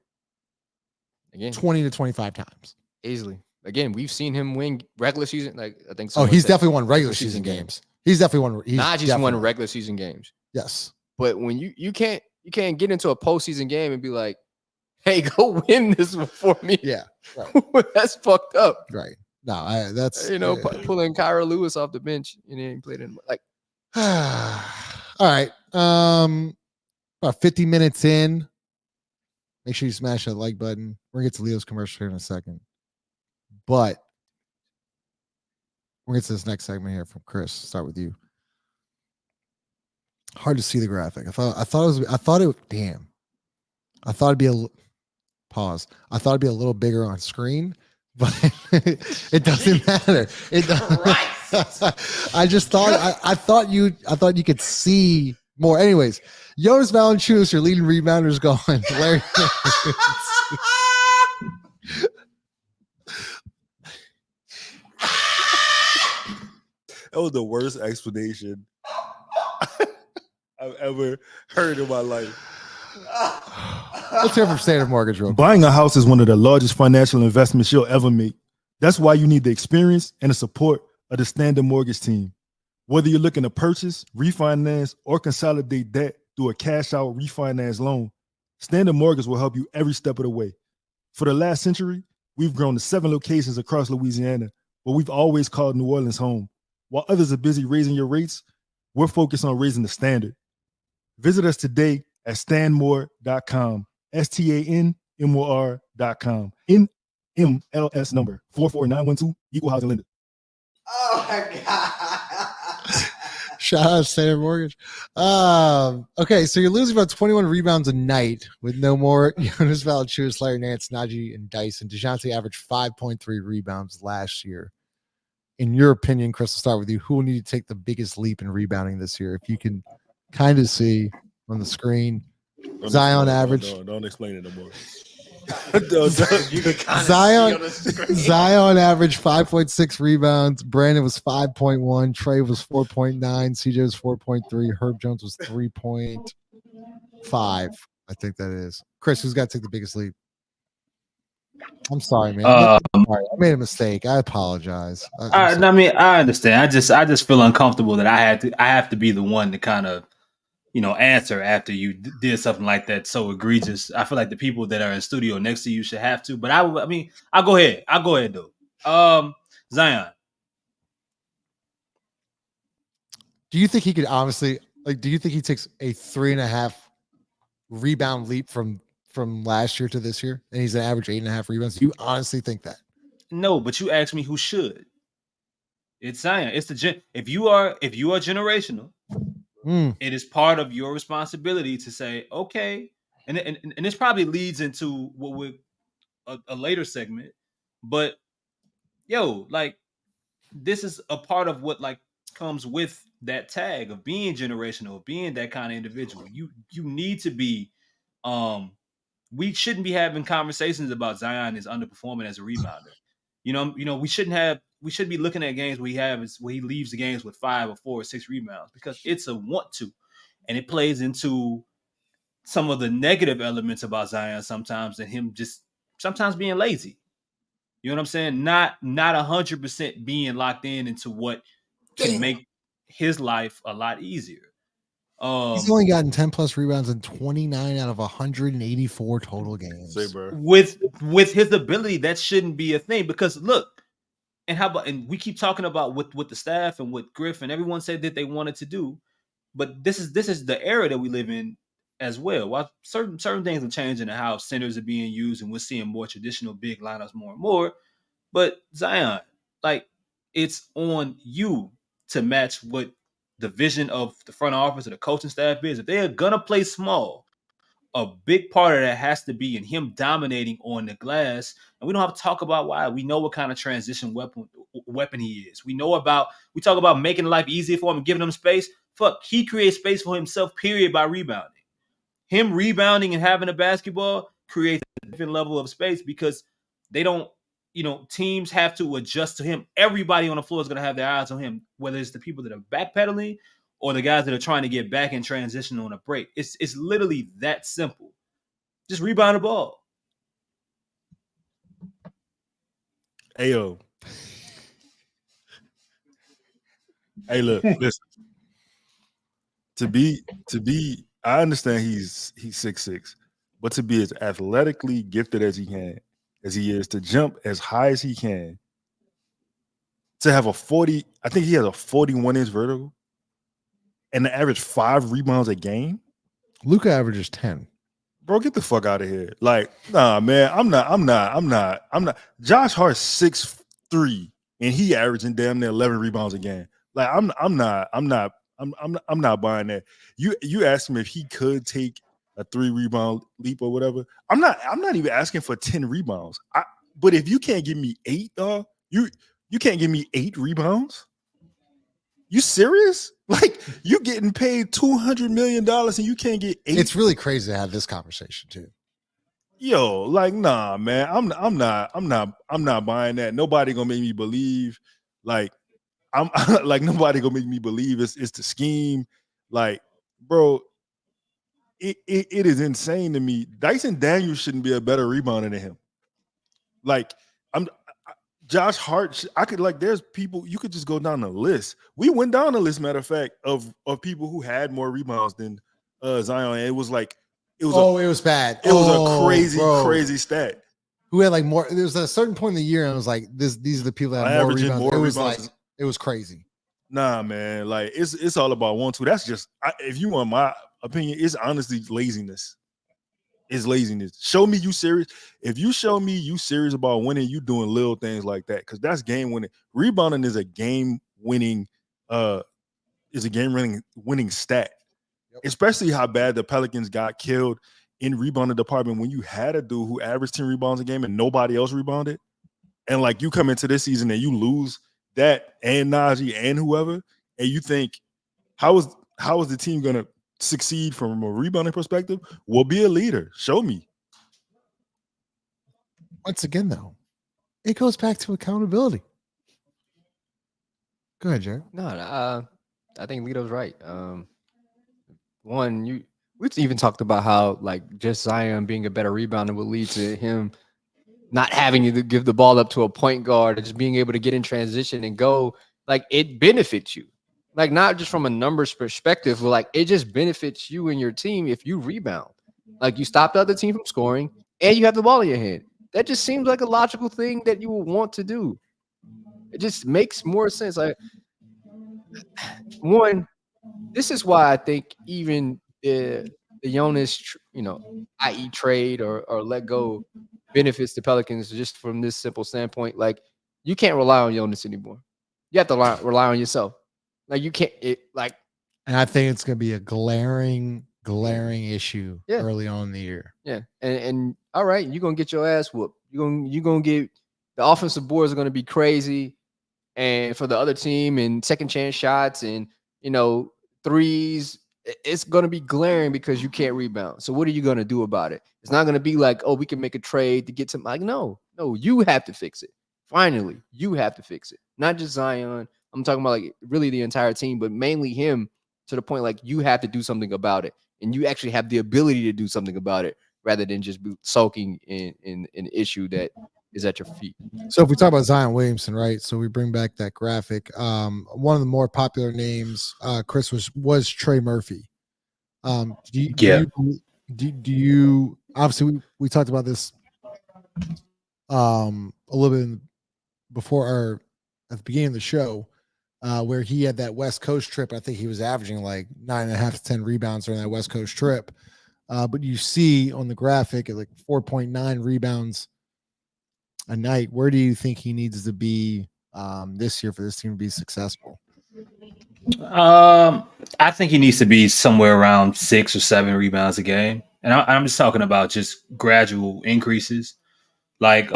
Again, 20 to 25 times. easily. Again, we've seen him win regular season. Like I think. He's definitely won regular season games. He's definitely won. Not just won regular season games. Yes, but when you can't get into a postseason game and be like, "Hey, go win this one for me." Yeah, right. That's fucked up. Right. No, that's pulling Kyra Lewis off the bench and he ain't played in like. All right. About 50 minutes in. Make sure you smash that like button. We're gonna get to Leo's commercial here in a second. But we'll get to this next segment here from Chris. Start with you. Hard to see the graphic. I thought it'd be a little bigger on screen, but it doesn't matter. It doesn't. I just thought I thought you could see more. Anyways, Jonas Valanciunas, your leading rebounder, is going. Larry. That was the worst explanation I've ever heard in my life. Let's hear from Standard Mortgage real quick. Buying a house is one of the largest financial investments you'll ever make. That's why you need the experience and the support of the Standard Mortgage team. Whether you're looking to purchase, refinance, or consolidate debt through a cash-out refinance loan, Standard Mortgage will help you every step of the way. For the last century, we've grown to 7 locations across Louisiana, but we've always called New Orleans home. While others are busy raising your rates, we're focused on raising the standard. Visit us today at stanmore.com, STANMOR.com. NMLS number 44912, equal housing lender. Oh my God. Shout out to Standard Mortgage. Okay, so you're losing about 21 rebounds a night with no more Jonas Valanciunas, Larry Nance, Najee, and Dyson. DeJounte averaged 5.3 rebounds last year. In your opinion, Chris, I'll start with you. Who will need to take the biggest leap in rebounding this year? If you can kind of see on the screen, Zion average. Don't explain it no more. Zion averaged 5.6 rebounds. Brandon was 5.1. Trey was 4.9. CJ was 4.3. Herb Jones was 3.5. I think that is. Chris, who's got to take the biggest leap? I'm sorry, man. I made a mistake. I apologize. I understand. I just feel uncomfortable that I have to be the one to kind of, answer after you did something like that so egregious. I feel like the people that are in studio next to you should have to. But I'll go ahead. I'll go ahead though. Zion. Do you think he could honestly do you think he takes a 3.5 rebound leap from last year to this year, and he's an average 8.5 rebounds? Do you honestly think that? No, but you asked me who should. It's Zion. It's if you are generational, it is part of your responsibility to say, okay, and this probably leads into what would a later segment, but this is a part of what comes with that tag of being generational, being that kind of individual. You need to be. We shouldn't be having conversations about Zion is underperforming as a rebounder. We shouldn't be looking at games where he leaves the games with 5 or 4 or 6 rebounds, because it's a want to, and it plays into some of the negative elements about Zion sometimes, and him just sometimes being lazy. You know what I'm saying? Not 100% being locked into what can make his life a lot easier. He's only gotten 10 plus rebounds in 29 out of 184 total games. With his ability, that shouldn't be a thing, because look, and we keep talking about with the staff and with Griff, and everyone said that they wanted to do, but this is the era that we live in as well. While certain things are changing and how centers are being used, and we're seeing more traditional big lineups more and more, but Zion, it's on you to match what the vision of the front office or the coaching staff is. If they are gonna play small, a big part of that has to be in him dominating on the glass. And we don't have to talk about why. We know what kind of transition weapon he is. We talk about making life easier for him and giving him space. He creates space for himself, period, by rebounding. Him rebounding and having a basketball creates a different level of space, because they don't, teams have to adjust to him. Everybody on the floor is going to have their eyes on him, whether it's the people that are backpedaling or the guys that are trying to get back in transition on a break. It's literally that simple. Just rebound the ball. Ayo. Hey, look, listen. To be, I understand he's 6'6", but to be as athletically gifted as he is, to jump as high as he can, to have a 40, I think he has a 41-inch vertical, and to average 5 rebounds a game. Luka averages 10. Bro, get the fuck out of here. Like, nah, man, I'm not. Josh Hart's 6'3", and he averaging damn near 11 rebounds a game. Like, I'm not buying that. You asked him if he could take a 3-rebound leap or whatever. I'm not even asking for 10 rebounds. But if you can't give me 8, dog, you can't give me 8 rebounds. You serious? Like, you getting paid $200 million and you can't get 8? It's really crazy to have this conversation too. Yo, like, nah, man, I'm not buying that. Nobody gonna make me believe. Like, I'm like, nobody gonna make me believe it's the scheme. Like, bro, it is insane to me. Dyson Daniels shouldn't be a better rebounder than him. Like, Josh Hart, I could, like, there's people, you could just go down the list. We went down the list, matter of fact, of people who had more rebounds than Zion. And it was bad. It was a crazy stat. Who had like more? There was a certain point in the year, and I was like, these are the people that have more rebounds. It was crazy. Nah, man, like it's all about 1-2. That's just, if you want my opinion, it's honestly laziness. It's laziness. Show me you serious. If you show me you serious about winning, you doing little things like that, because that's game winning. Rebounding is a game winning stat. Yep. Especially how bad the Pelicans got killed in rebounding department when you had a dude who averaged 10 rebounds a game and nobody else rebounded. And like, you come into this season and you lose that and Najee and whoever, and you think, how is the team gonna succeed from a rebounding perspective? Well, be a leader. Show me. Once again, though, it goes back to accountability. Go ahead, Jared. No, I think Lito's right. We've even talked about how, like, just Zion being a better rebounder would lead to him not having to give the ball up to a point guard, and just being able to get in transition and go. Like, it benefits you. Like, not just from a numbers perspective, but like, it just benefits you and your team if you rebound. Like, you stop the other team from scoring and you have the ball in your hand. That just seems like a logical thing that you would want to do. It just makes more sense. Like, one, this is why I think even the Jonas, i.e. trade or let go benefits the Pelicans just from this simple standpoint. Like, you can't rely on Jonas anymore. You have to rely on yourself. Like, you can't, and I think it's going to be a glaring issue early on in the year. Yeah. And all right, you're going to get your ass whooped. You're going to get, the offensive boards are going to be crazy. And for the other team, and second chance shots and, threes, it's going to be glaring because you can't rebound. So what are you going to do about it? It's not going to be like, oh, we can make a trade to get some, like, no, you have to fix it. Finally, you have to fix it. Not just Zion. I'm talking about, like, really the entire team, but mainly him, to the point, like, you have to do something about it. And you actually have the ability to do something about it rather than just be sulking in an issue that is at your feet. So if we talk about Zion Williamson, right? So we bring back that graphic. One of the more popular names, Chris, was Trey Murphy. Do you obviously we talked about this a little bit before, or at the beginning of the show, where he had that West Coast trip. I think he was averaging like 9.5 to 10 rebounds during that West Coast trip. But you see on the graphic at like 4.9 rebounds a night. Where do you think he needs to be this year for this team to be successful? I think he needs to be somewhere around 6 or 7 rebounds a game. And I'm just talking about just gradual increases. Like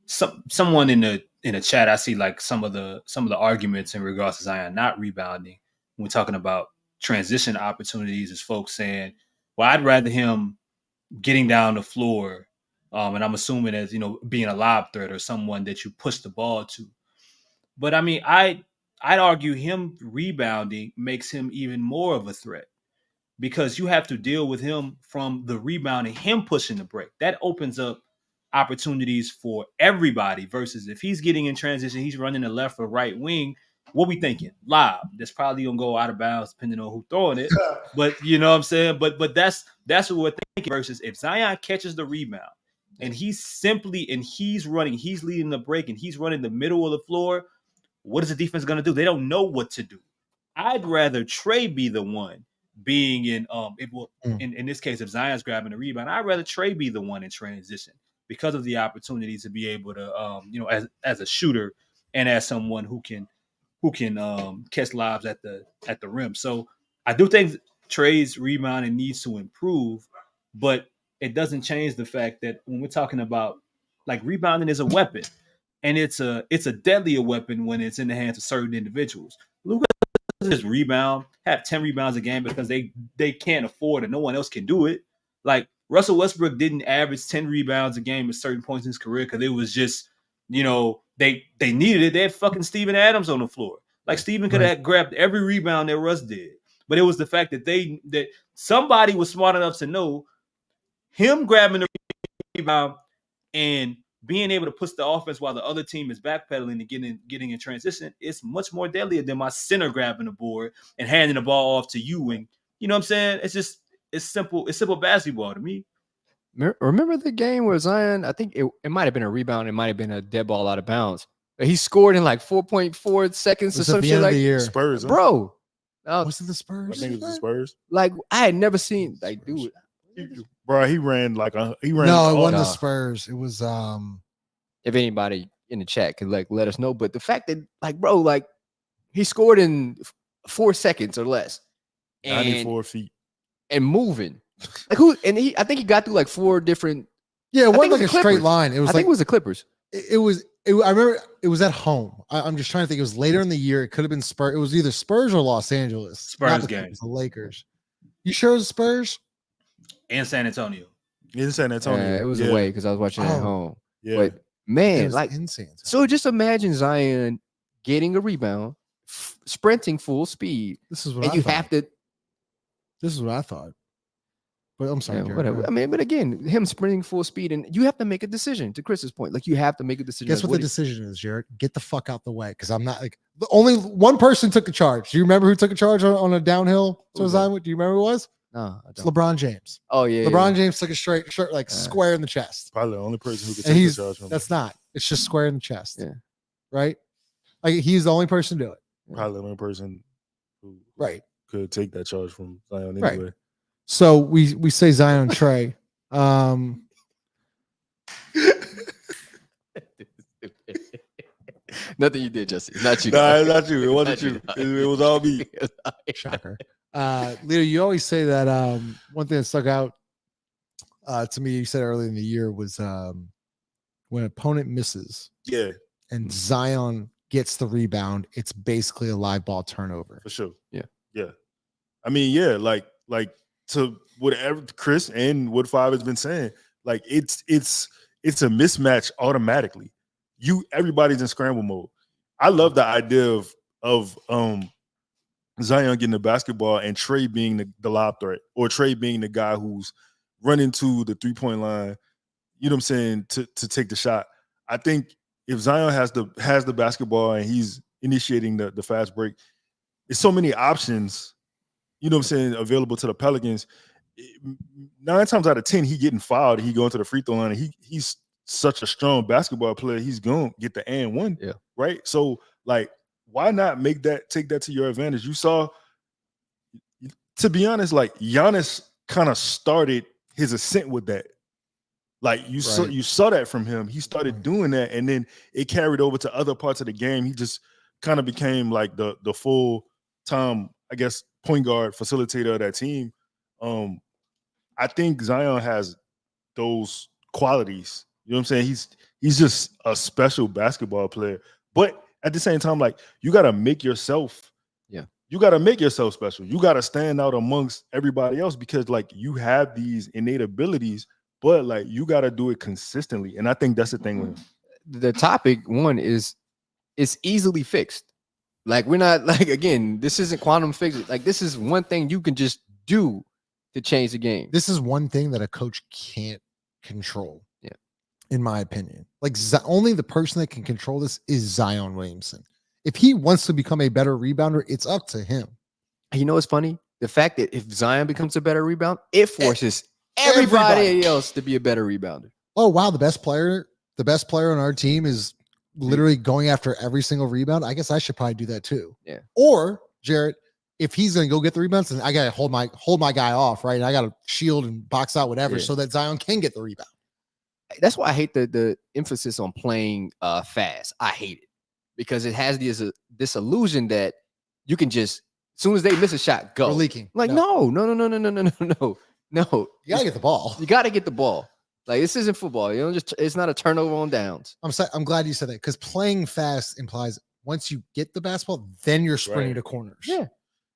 someone in the chat, I see like some of the arguments in regards to Zion not rebounding. When we're talking about transition opportunities, is folks saying, well, I'd rather him getting down the floor, and I'm assuming as, being a lob threat or someone that you push the ball to. But I mean, I I'd argue him rebounding makes him even more of a threat because you have to deal with him from the rebound and him pushing the break. That opens up opportunities for everybody versus if he's getting in transition, he's running the left or right wing. What we thinking? Lob. That's probably gonna go out of bounds depending on who's throwing it. But you know what I'm saying? But that's what we're thinking versus if Zion catches the rebound and he's running, he's leading the break and he's running the middle of the floor. What is the defense gonna do? They don't know what to do. I'd rather Trey be the one being in in this case, if Zion's grabbing the rebound, I'd rather Trey be the one in transition because of the opportunities to be able to as a shooter and as someone who can catch lobs at the rim. So I do think Trey's rebounding needs to improve, but it doesn't change the fact that when we're talking about like rebounding is a weapon, and it's a deadlier weapon when it's in the hands of certain individuals. Luka doesn't just have 10 rebounds a game because they can't afford it. No one else can do it. Like Russell Westbrook didn't average 10 rebounds a game at certain points in his career because it was just, they needed it. They had fucking Steven Adams on the floor. Like Steven could have grabbed every rebound that Russ did. But it was the fact that somebody was smart enough to know him grabbing the rebound and being able to push the offense while the other team is backpedaling and getting in transition, it's much more deadlier than my center grabbing the board and handing the ball off to you. And you know what I'm saying? It's simple basketball to me. Remember the game where Zion, I think it might have been a rebound, it might have been a dead ball out of bounds. He scored in like 4.4 seconds or some shit like that. Spurs, bro. Was it the Spurs? I think it was the Spurs. Like I had never seen dude. Bro, he ran. No, it wasn't the Spurs. It was if anybody in the chat could let us know. But the fact that he scored in 4 seconds or less. 94 feet. And moving. I think he got through like 4 different. Yeah, it wasn't like a straight line. It was I think it was the Clippers. I remember it was at home. I'm just trying to think. It was later in the year. It could have been Spurs. It was either Spurs or Los Angeles. Spurs game. The Lakers. You sure it was Spurs? And San Antonio. In San Antonio. It was away because I was watching it at home. Yeah. But man, in San Antonio. So just imagine Zion getting a rebound, sprinting full speed. This is what and I you thought. have to. This is what I thought. But I'm sorry. Yeah, whatever. I mean, but again, him sprinting full speed, and you have to make a decision. To Chris's point, like you have to make a decision. Guess what the decision is, Jared? Get the fuck out the way, because I'm not like the only one person took a charge. Do you remember who took a charge on a downhill? So Zion, do you remember who it was? No, it's LeBron James. Oh yeah, LeBron James took a straight square in the chest. Probably the only person who could take the charge from him. That's not. It's just square in the chest. Yeah. Right. Like he's the only person to do it. Probably the only person who could take that charge from Zion anyway. Right. So we say Zion and Trey. Nothing you did, Jesse. Not you. Nah, not you. It wasn't you. It was all me. Shocker. Leo, you always say that one thing that stuck out to me, you said earlier in the year, was when an opponent misses. Yeah. And Zion gets the rebound, it's basically a live ball turnover. For sure. Yeah. Yeah. I mean, yeah, like to whatever Chris and what Five has been saying, like it's a mismatch automatically. Everybody's in scramble mode. I love the idea of Zion getting the basketball and Trey being the lob threat, or Trey being the guy who's running to the 3-point line, you know what I'm saying, to take the shot. I think if Zion has the basketball and he's initiating the fast break, there's so many options, you know what I'm saying, available to the Pelicans. 9 times out of 10, he getting fouled, he going to the free throw line, and he's such a strong basketball player, he's going to get the and one. Yeah. Right? So, like, why not take that to your advantage? You saw, to be honest, like, Giannis kind of started his ascent with that. Like, you saw that from him. He started doing that, and then it carried over to other parts of the game. He just kind of became like the full-time, I guess, point guard facilitator of that team. I think Zion has those qualities. You know what I'm saying? He's just a special basketball player. But at the same time, like, you got to make yourself special. You got to stand out amongst everybody else because, like, you have these innate abilities, but, like, you got to do it consistently. And I think that's the thing with him. The topic one is it's easily fixed. Like we're not like again, this isn't quantum physics. Like this is one thing you can just do to change the game. This is one thing that a coach can't control. Yeah. In my opinion. Like only the person that can control this is Zion Williamson. If he wants to become a better rebounder, it's up to him. You know what's funny? The fact that if Zion becomes a better rebound, it forces everybody else to be a better rebounder. Oh wow, the best player on our team is literally going after every single rebound. I guess I should probably do that too. Yeah. Or Jarrett, if he's gonna go get the rebounds, then I gotta hold my guy off, right? And I gotta shield and box out whatever so that Zion can get the rebound. That's why I hate the emphasis on playing fast. I hate it because it has this illusion that you can just as soon as they miss a shot, go. We're leaking. Like no. You gotta get the ball. You gotta get the ball. Like this isn't football. You know, it's not a turnover on downs. I'm glad you said that because playing fast implies once you get the basketball, then you're sprinting to corners. Yeah.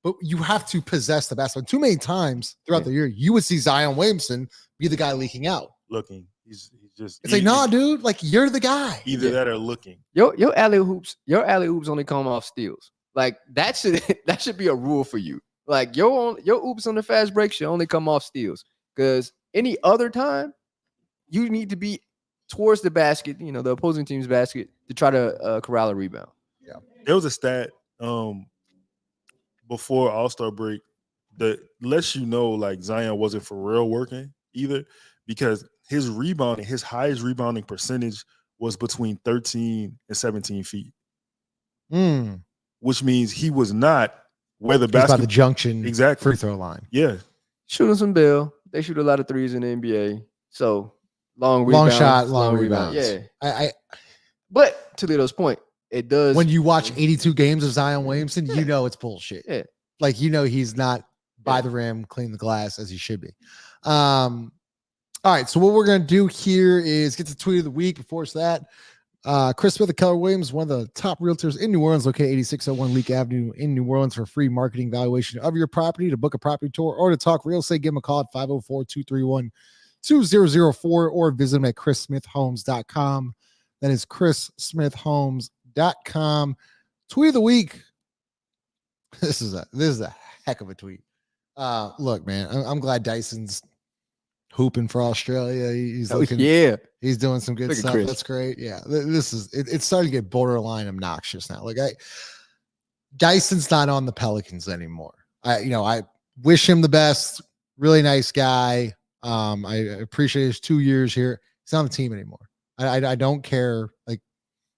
But you have to possess the basketball. Too many times throughout the year, you would see Zion Williamson be the guy leaking out. Looking. He's just it's like, nah, dude, like you're the guy. Either that or looking. Your alley hoops only come off steals. Like that should be a rule for you. Like your oops on the fast break should only come off steals. Because any other time, you need to be towards the basket, you know, the opposing team's basket to try to corral a rebound. Yeah. There was a stat before All-Star break that lets you know like Zion wasn't for real working either because his rebounding, his highest rebounding percentage was between 13 and 17 feet. Which means he was not where the basket by the junction free throw line. Yeah. Shooting some bill. They shoot a lot of threes in the NBA. So long shot, long rebounds. Yeah. But to Lito's point, it does. When you watch 82 games of Zion Williamson, you know it's bullshit. Yeah. Like, you know, he's not by the rim, clean the glass as he should be. All right. So what we're going to do here is get to tweet of the week. Before it's that, Chris Smith of Keller Williams, one of the top realtors in New Orleans, located 8601 Leak Avenue in New Orleans for free marketing valuation of your property. To book a property tour or to talk real estate, give him a call at 504-231-2004 or visit him at chrissmithhomes.com. That is chrissmithhomes.com. Tweet of the week. This is a heck of a tweet. Look, man, I'm glad Dyson's hooping for Australia. He's he's doing some good stuff. Chris. That's great. Yeah, it's starting to get borderline obnoxious now. Like Dyson's not on the Pelicans anymore. I wish him the best. Really nice guy. I appreciate his 2 years here. He's not on the team anymore. I don't care. Like,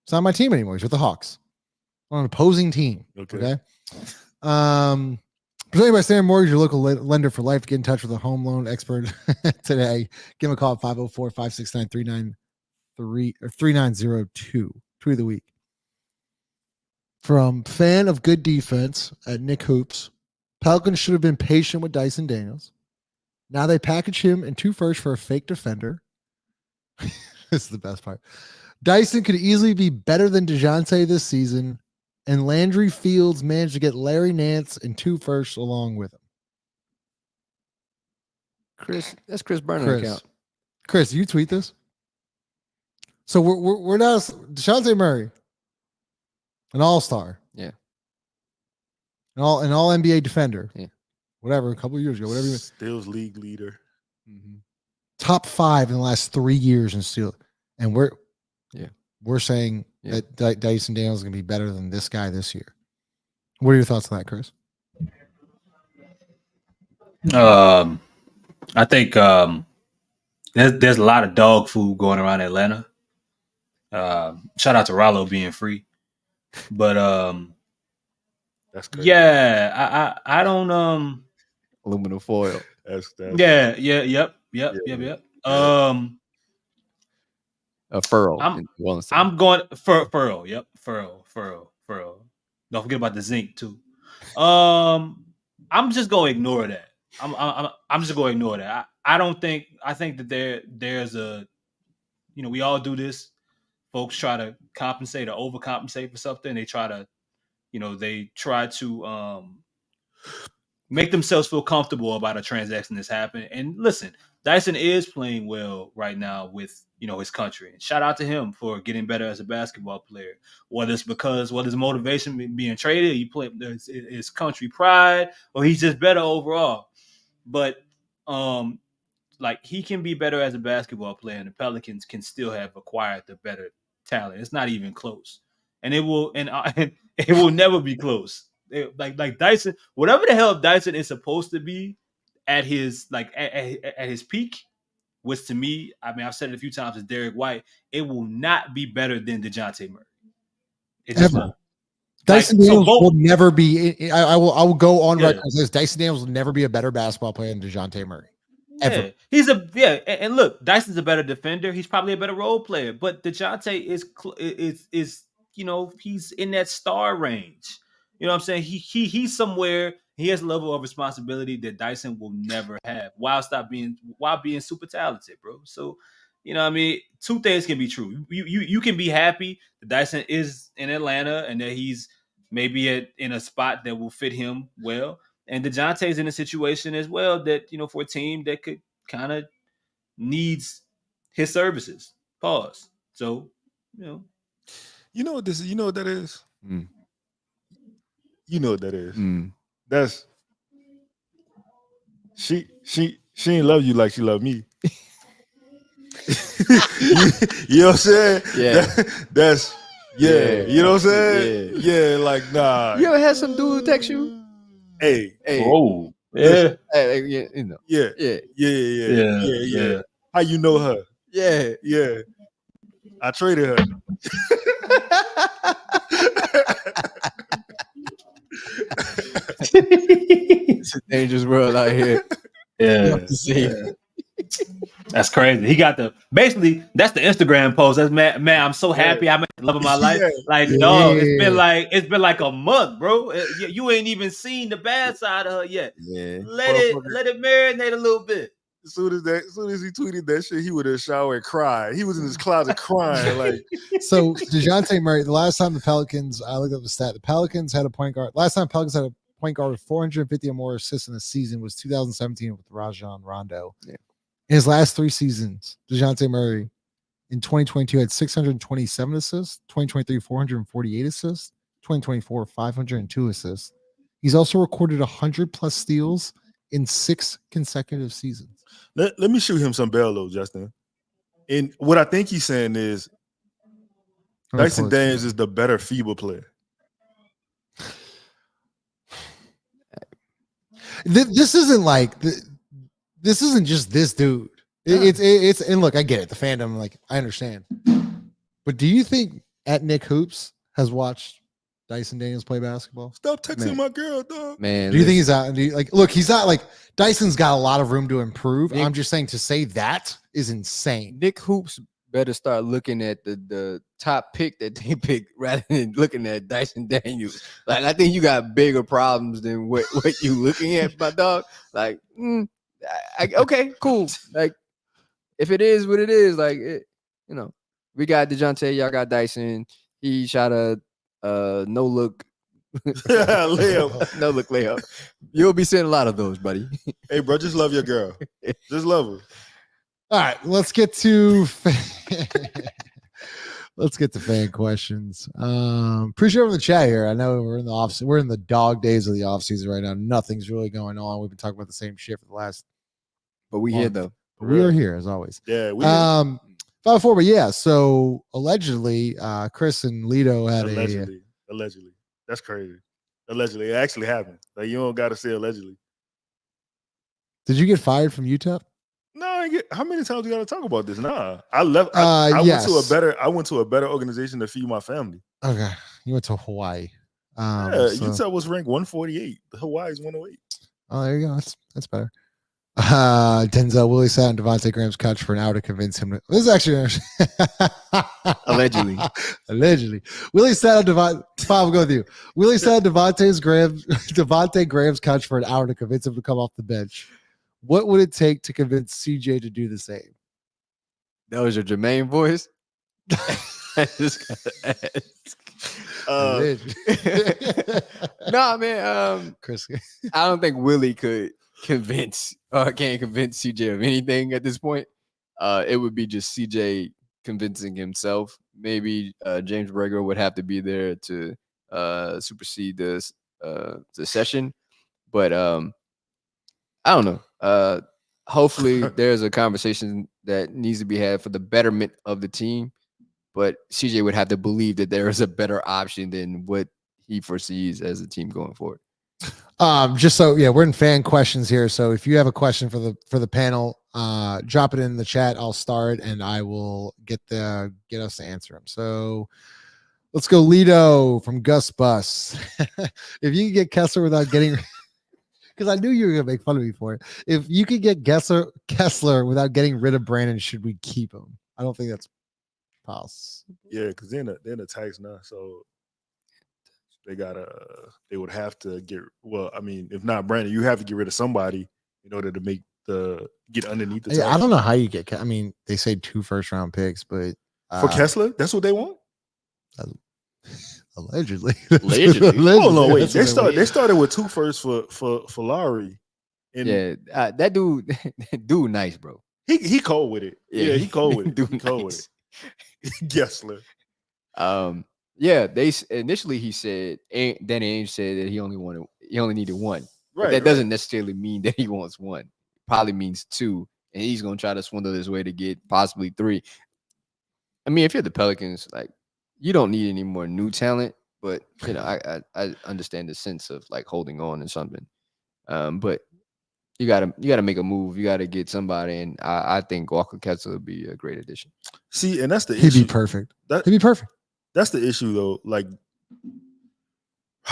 it's not my team anymore. He's with the Hawks on an opposing team. Okay. Presented by Standard Mortgage, your local lender for life. Get in touch with a home loan expert today. Give him a call at 504-569-3902. Tweet of the week. From fan of good defense at Nick Hoops, Pelicans should have been patient with Dyson Daniels. Now they package him in 2 firsts for a fake defender. This is the best part. Dyson could easily be better than DeJounte this season, and Landry Fields managed to get Larry Nance and 2 firsts along with him. Chris, that's Chris Burner account. Chris, you tweet this? So we're now DeJounte Murray, an all-star. Yeah. An all NBA defender. Yeah. Whatever, a couple of years ago, whatever. Steals league leader. Mm-hmm. Top 5 in the last 3 years in steal. And we're saying that Dyson Daniels is going to be better than this guy this year. What are your thoughts on that, Chris? I think there's a lot of dog food going around Atlanta. Shout out to Rollo being free, but that's crazy. Yeah, I don't aluminum foil. That's yep. A furrow. I'm going furrow. Yep, furrow. Don't forget about the zinc too. I'm just going to ignore that. I'm just going to ignore that. I think that there's a, we all do this. Folks try to compensate or overcompensate for something. They try to make themselves feel comfortable about a transaction that's happened. And listen, Dyson is playing well right now with his country. And shout out to him for getting better as a basketball player. Whether it's because his motivation being traded, he played his country pride, or he's just better overall. But he can be better as a basketball player, and the Pelicans can still have acquired the better talent. It's not even close, and it will never be close. Like Dyson, whatever the hell Dyson is supposed to be at his at his peak, which to me, I've said it a few times, is Derek White. It will not be better than DeJounte Murray. It just won't. Dyson Daniels will never be. I will go on record as this. Dyson Daniels will never be a better basketball player than DeJounte Murray. Ever. Yeah, and look, Dyson's a better defender. He's probably a better role player, but DeJounte is he's in that star range. You know what I'm saying? He's somewhere. He has a level of responsibility that Dyson will never have while being super talented, bro. So, two things can be true. You can be happy that Dyson is in Atlanta and that he's maybe in a spot that will fit him well. And DeJounte's in a situation as well that, for a team that could kind of needs his services. Pause. So, You know what this is? You know what that is? You know what that is? That's she ain't love you like she love me. you know what I'm saying? Yeah. That's you know what I'm saying? Yeah, like nah. You ever had some dude text you? Hey. Oh. Yeah. Hey, Yeah. How you know her? Yeah. I traded her. It's a dangerous world out here. Yeah. That's crazy. He got that's the Instagram post. That's man, I'm so happy. I met the love of my life. Dog, it's been like a month, bro. You ain't even seen the bad side of her yet. Yeah. Let it marinate a little bit. As soon as he tweeted that shit, he would have showered and cried. He was in his closet crying. So DeJounte Murray, the last time the Pelicans, I looked up the stat, the Pelicans had a point guard. Last time Pelicans had a point guard with 450 or more assists in a season was 2017 with Rajon Rondo. Yeah. In his last 3 seasons, DeJounte Murray in 2022 had 627 assists, 2023 448 assists, 2024 502 assists. He's also recorded 100 plus steals in 6 consecutive seasons. Let me shoot him some bail though, Justin. And what I think he's saying is Dyson Daniels is the better FIBA player. This isn't just this dude. It's and look, I get it. The fandom, I understand. But do you think at Nick Hoops has watched Dyson Daniels play basketball? Stop texting my girl, dog. Man, do you think he's out? Look, he's not Dyson's got a lot of room to improve. I'm just saying to say that is insane. Nick Hoops better start looking at the top pick that they picked rather than looking at Dyson Daniels. I think you got bigger problems than what you looking at, my dog. Okay, cool. If it is what it is, we got DeJounte, y'all got Dyson. He shot a no look layup. No look layup. You'll be seeing a lot of those, buddy. Hey, bro, just love your girl. Just love her. All right, let's get to fan questions. Appreciate everyone in the chat here. I know we're in the off. We're in the dog days of the off season right now. Nothing's really going on. We've been talking about the same shit for the last. But we here though. We are here as always. Yeah. 5-4, but yeah. So allegedly, Chris and Lito had allegedly. That's crazy. Allegedly, it actually happened. You don't got to say allegedly. Did you get fired from UTEP? No, how many times we got to talk about this? Nah, I left. Yes. I went to a better organization to feed my family. Okay, you went to Hawaii. UTEP was ranked 148. Hawaii's 108. Oh, there you go. That's better. Denzel Willie sat on Devontae Graham's couch for an hour to convince him. This is actually allegedly. Willie sat on Devontae. Go with you. Willie sat on Devontae Graham's couch for an hour to convince him to come off the bench. What would it take to convince CJ to do the same? That was your Jermaine voice. I just gotta ask. Nah, man. Chris. I don't think Willie can't convince CJ of anything at this point. It would be just CJ convincing himself. Maybe James Borrego would have to be there to supersede the session. But I don't know. Hopefully there's a conversation that needs to be had for the betterment of the team. But CJ would have to believe that there is a better option than what he foresees as a team going forward. Just so we're in fan questions here. So if you have a question for the panel, drop it in the chat. I'll start and I will get us to answer them. So let's go, Lido from Gus Bus. If you could get Kessler without getting, because I knew you were gonna make fun of me for it. If you could get Kessler without getting rid of Brandon, should we keep him? I don't think that's possible. Yeah, because they're in the tax now, so they would have to get. Well, I mean, if not Brandon, you have to get rid of somebody in order to get underneath the tax. I don't know how you get. I mean, they say 2 first-round picks, but for Kessler, that's what they want. Allegedly. Oh no, wait. They started with 2 firsts for Lowry. And that dude nice, bro. He cold with it. Yeah, he cold with it. Dude he cold nice. with it. Kessler. They initially he said Danny Ainge said that he only needed 1. Right. That doesn't necessarily mean that he wants 1. Probably means 2, and he's gonna try to swindle his way to get possibly 3. I mean, if you're the Pelicans, like, you don't need any more new talent, but I understand the sense of like holding on and something. But you gotta make a move. You gotta get somebody, and I think Walker Kessler would be a great addition. See, and that's the issue. He'd be perfect. He'd be perfect. That's the issue, though. Like,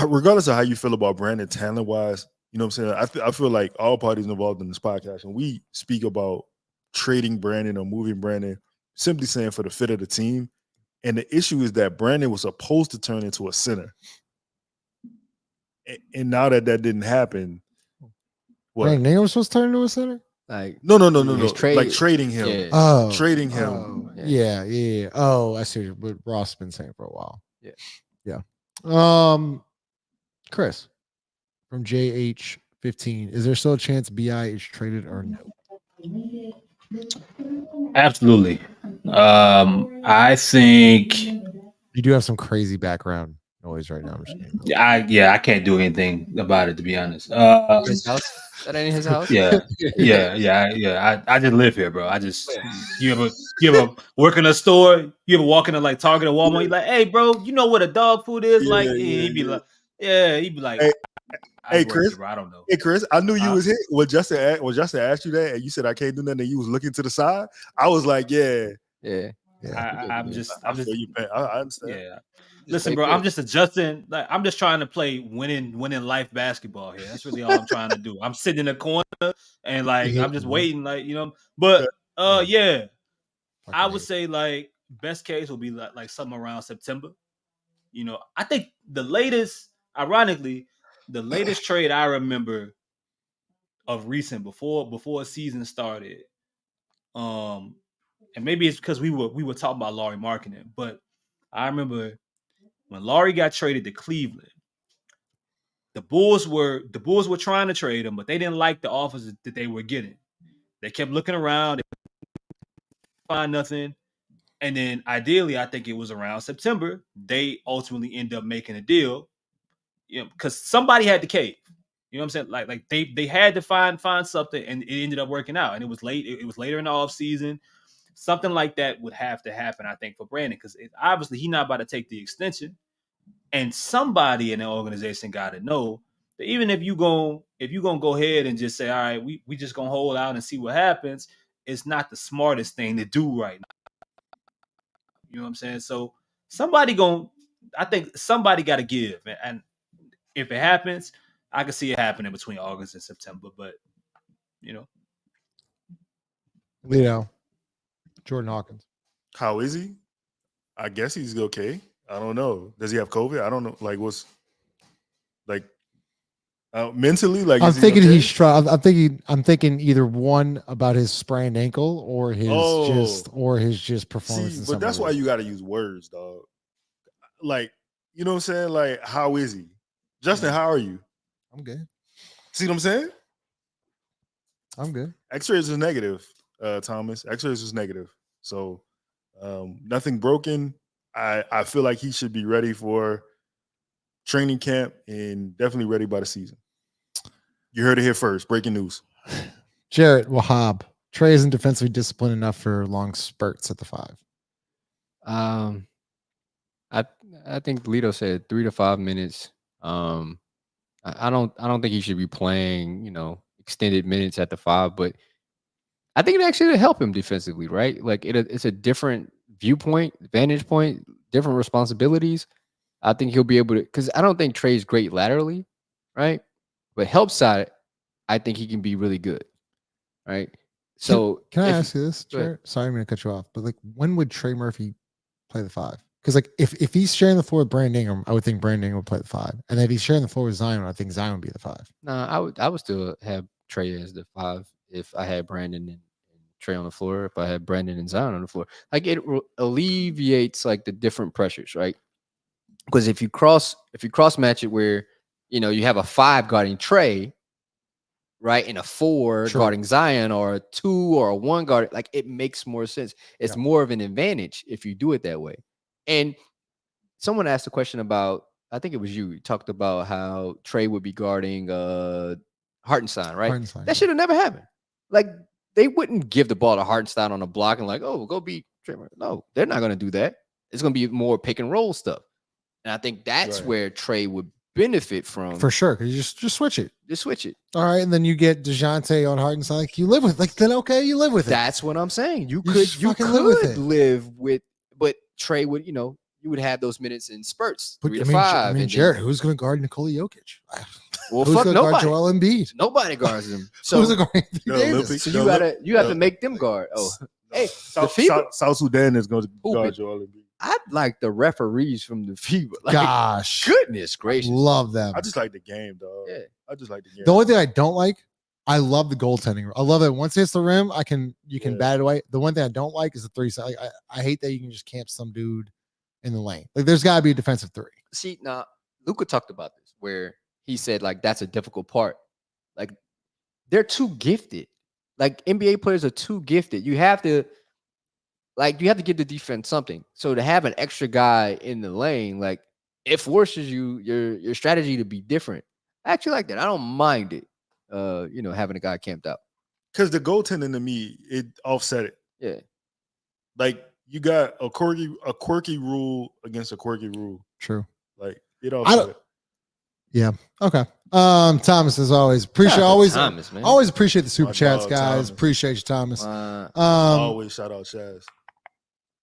regardless of how you feel about Brandon talent wise, you know what I'm saying? I feel like all parties involved in this podcast, and we speak about trading Brandon or moving Brandon, simply saying for the fit of the team. And the issue is that Brandon was supposed to turn into a center. And now that didn't happen, what? Brandon Ingram was supposed to turn into a center? Like no. Like trading him. Yeah. Oh, trading him. Yeah. Oh, I see what Ross has been saying for a while. Yeah. Chris from JH15. Is there still a chance BI is traded or no? Absolutely. I think you do have some crazy background noise right now. I can't do anything about it, to be honest. His house? That ain't his house? Yeah. I just live here, bro. You ever work in a store? You ever walk into like Target or Walmart? You're like, hey, bro, you know what a dog food is? He'd be like, hey, Chris, here, bro. I don't know. Hey, Chris, I knew you was hit. When Justin asked you that, and you said I can't do nothing, and you was looking to the side, I was like, yeah. I'm just. I understand. Yeah. Listen, bro, I'm just adjusting. Like, I'm just trying to play winning life basketball here. That's really all I'm trying to do. I'm sitting in the corner and like I'm just waiting, like, But I would say like best case will be like something around September. I think the latest trade I remember of recent before a season started, and maybe it's because we were talking about Lauri Markkanen, but I remember when Lauri got traded to Cleveland, the Bulls were trying to trade him, but they didn't like the offers that they were getting. They kept looking around, they couldn't find nothing. And then ideally, I think it was around September, they ultimately end up making a deal, because somebody had to cave. You know what I'm saying? Like they had to find something, and it ended up working out. And it was late. It was later in the offseason. Something like that would have to happen, I think, for Brandon, because obviously he's not about to take the extension. And somebody in the organization got to know that even if you're gonna go ahead and just say, all right, we just gonna hold out and see what happens, it's not the smartest thing to do right now. You know what I'm saying? So I think somebody got to give, and if it happens, I can see it happening between August and September. But Jordan Hawkins. How is he? I guess he's okay. I don't know. Does he have COVID? I don't know. Like, what's like mentally? Like, I'm thinking he's strong. I'm thinking either one about his sprained ankle or his just performance. But that's why you got to use words, dog. Like, you know what I'm saying? Like, how is he? Justin, how are you? I'm good. See what I'm saying? I'm good. X-rays was negative, Thomas. X-rays was negative. So nothing broken. I feel like he should be ready for training camp and definitely ready by the season. You heard it here first. Breaking news. Jarrett Wahab. Trey isn't defensively disciplined enough for long spurts at the 5. I think Lito said 3 to 5 minutes. I don't think he should be playing, extended minutes at the 5, but I think it actually would help him defensively, right? Like it's a different viewpoint, vantage point, different responsibilities. I think he'll be able to, because I don't think Trey's great laterally, right? But help side, I think he can be really good, right? So can I ask you this, Jarrett? Sorry, I'm going to cut you off, but like, when would Trey Murphy play the 5? Because like, if he's sharing the floor with Brandon Ingram, I would think Brandon Ingram would play the 5, and if he's sharing the floor with Zion, I think Zion would be the 5. No, I would still have Trey as the 5 if I had Brandon and Trey on the floor. If I had Brandon and Zion on the floor, like it alleviates like the different pressures, right? Because if you cross match it where you have a 5 guarding Trey, right, and a 4 guarding Zion, or a 2 or a 1 guard, like it makes more sense. It's more of an advantage if you do it that way. And someone asked a question about, I think it was you talked about how Trey would be guarding Hartenstein, right? Hartenstein, that should have never happened. Like they wouldn't give the ball to Hartenstein on a block and like, oh, go beat Trey Murphy. No, they're not going to do that. It's going to be more pick and roll stuff. And I think that's where Trey would benefit from. For sure, because you just switch it. Just switch it. All right, and then you get DeJounte on Hartenstein. Like you live with, like then okay, you live with it. That's what I'm saying. You could live with it. But Trey would, you would have those minutes in spurts, But 3 to 5. I mean, Jared, who's going to guard Nikola Jokic? Well, who's fuck going to guard nobody. Joel Embiid? Nobody guards them. So who's going to guard Davis? So you have to make them guard. Oh, hey, South Sudan is going to guard Joel Embiid. I'd like the referees from the FIBA. Like, gosh, goodness gracious, love them. I just like the game, dog. Yeah, I just like the game. The only thing I don't like, I love the goaltending. I love that once it hits the rim, you can bat it away. The one thing I don't like is the 3 side. I hate that you can just camp some dude in the lane. Like there's got to be a defensive 3. See, now Luka talked about this where he said like that's a difficult part. Like they're too gifted. Like NBA players are too gifted. You have to give the defense something. So to have an extra guy in the lane, like it forces your strategy to be different. I actually like that. I don't mind it. Having a guy camped out. Because the goaltending to me, it offset it. Yeah. Like you got a quirky rule against a quirky rule. True. Like it offset it. Yeah. Okay. Thomas, as always, always appreciate the super chats, guys. Thomas. Appreciate you, Thomas. Always shout out Chaz.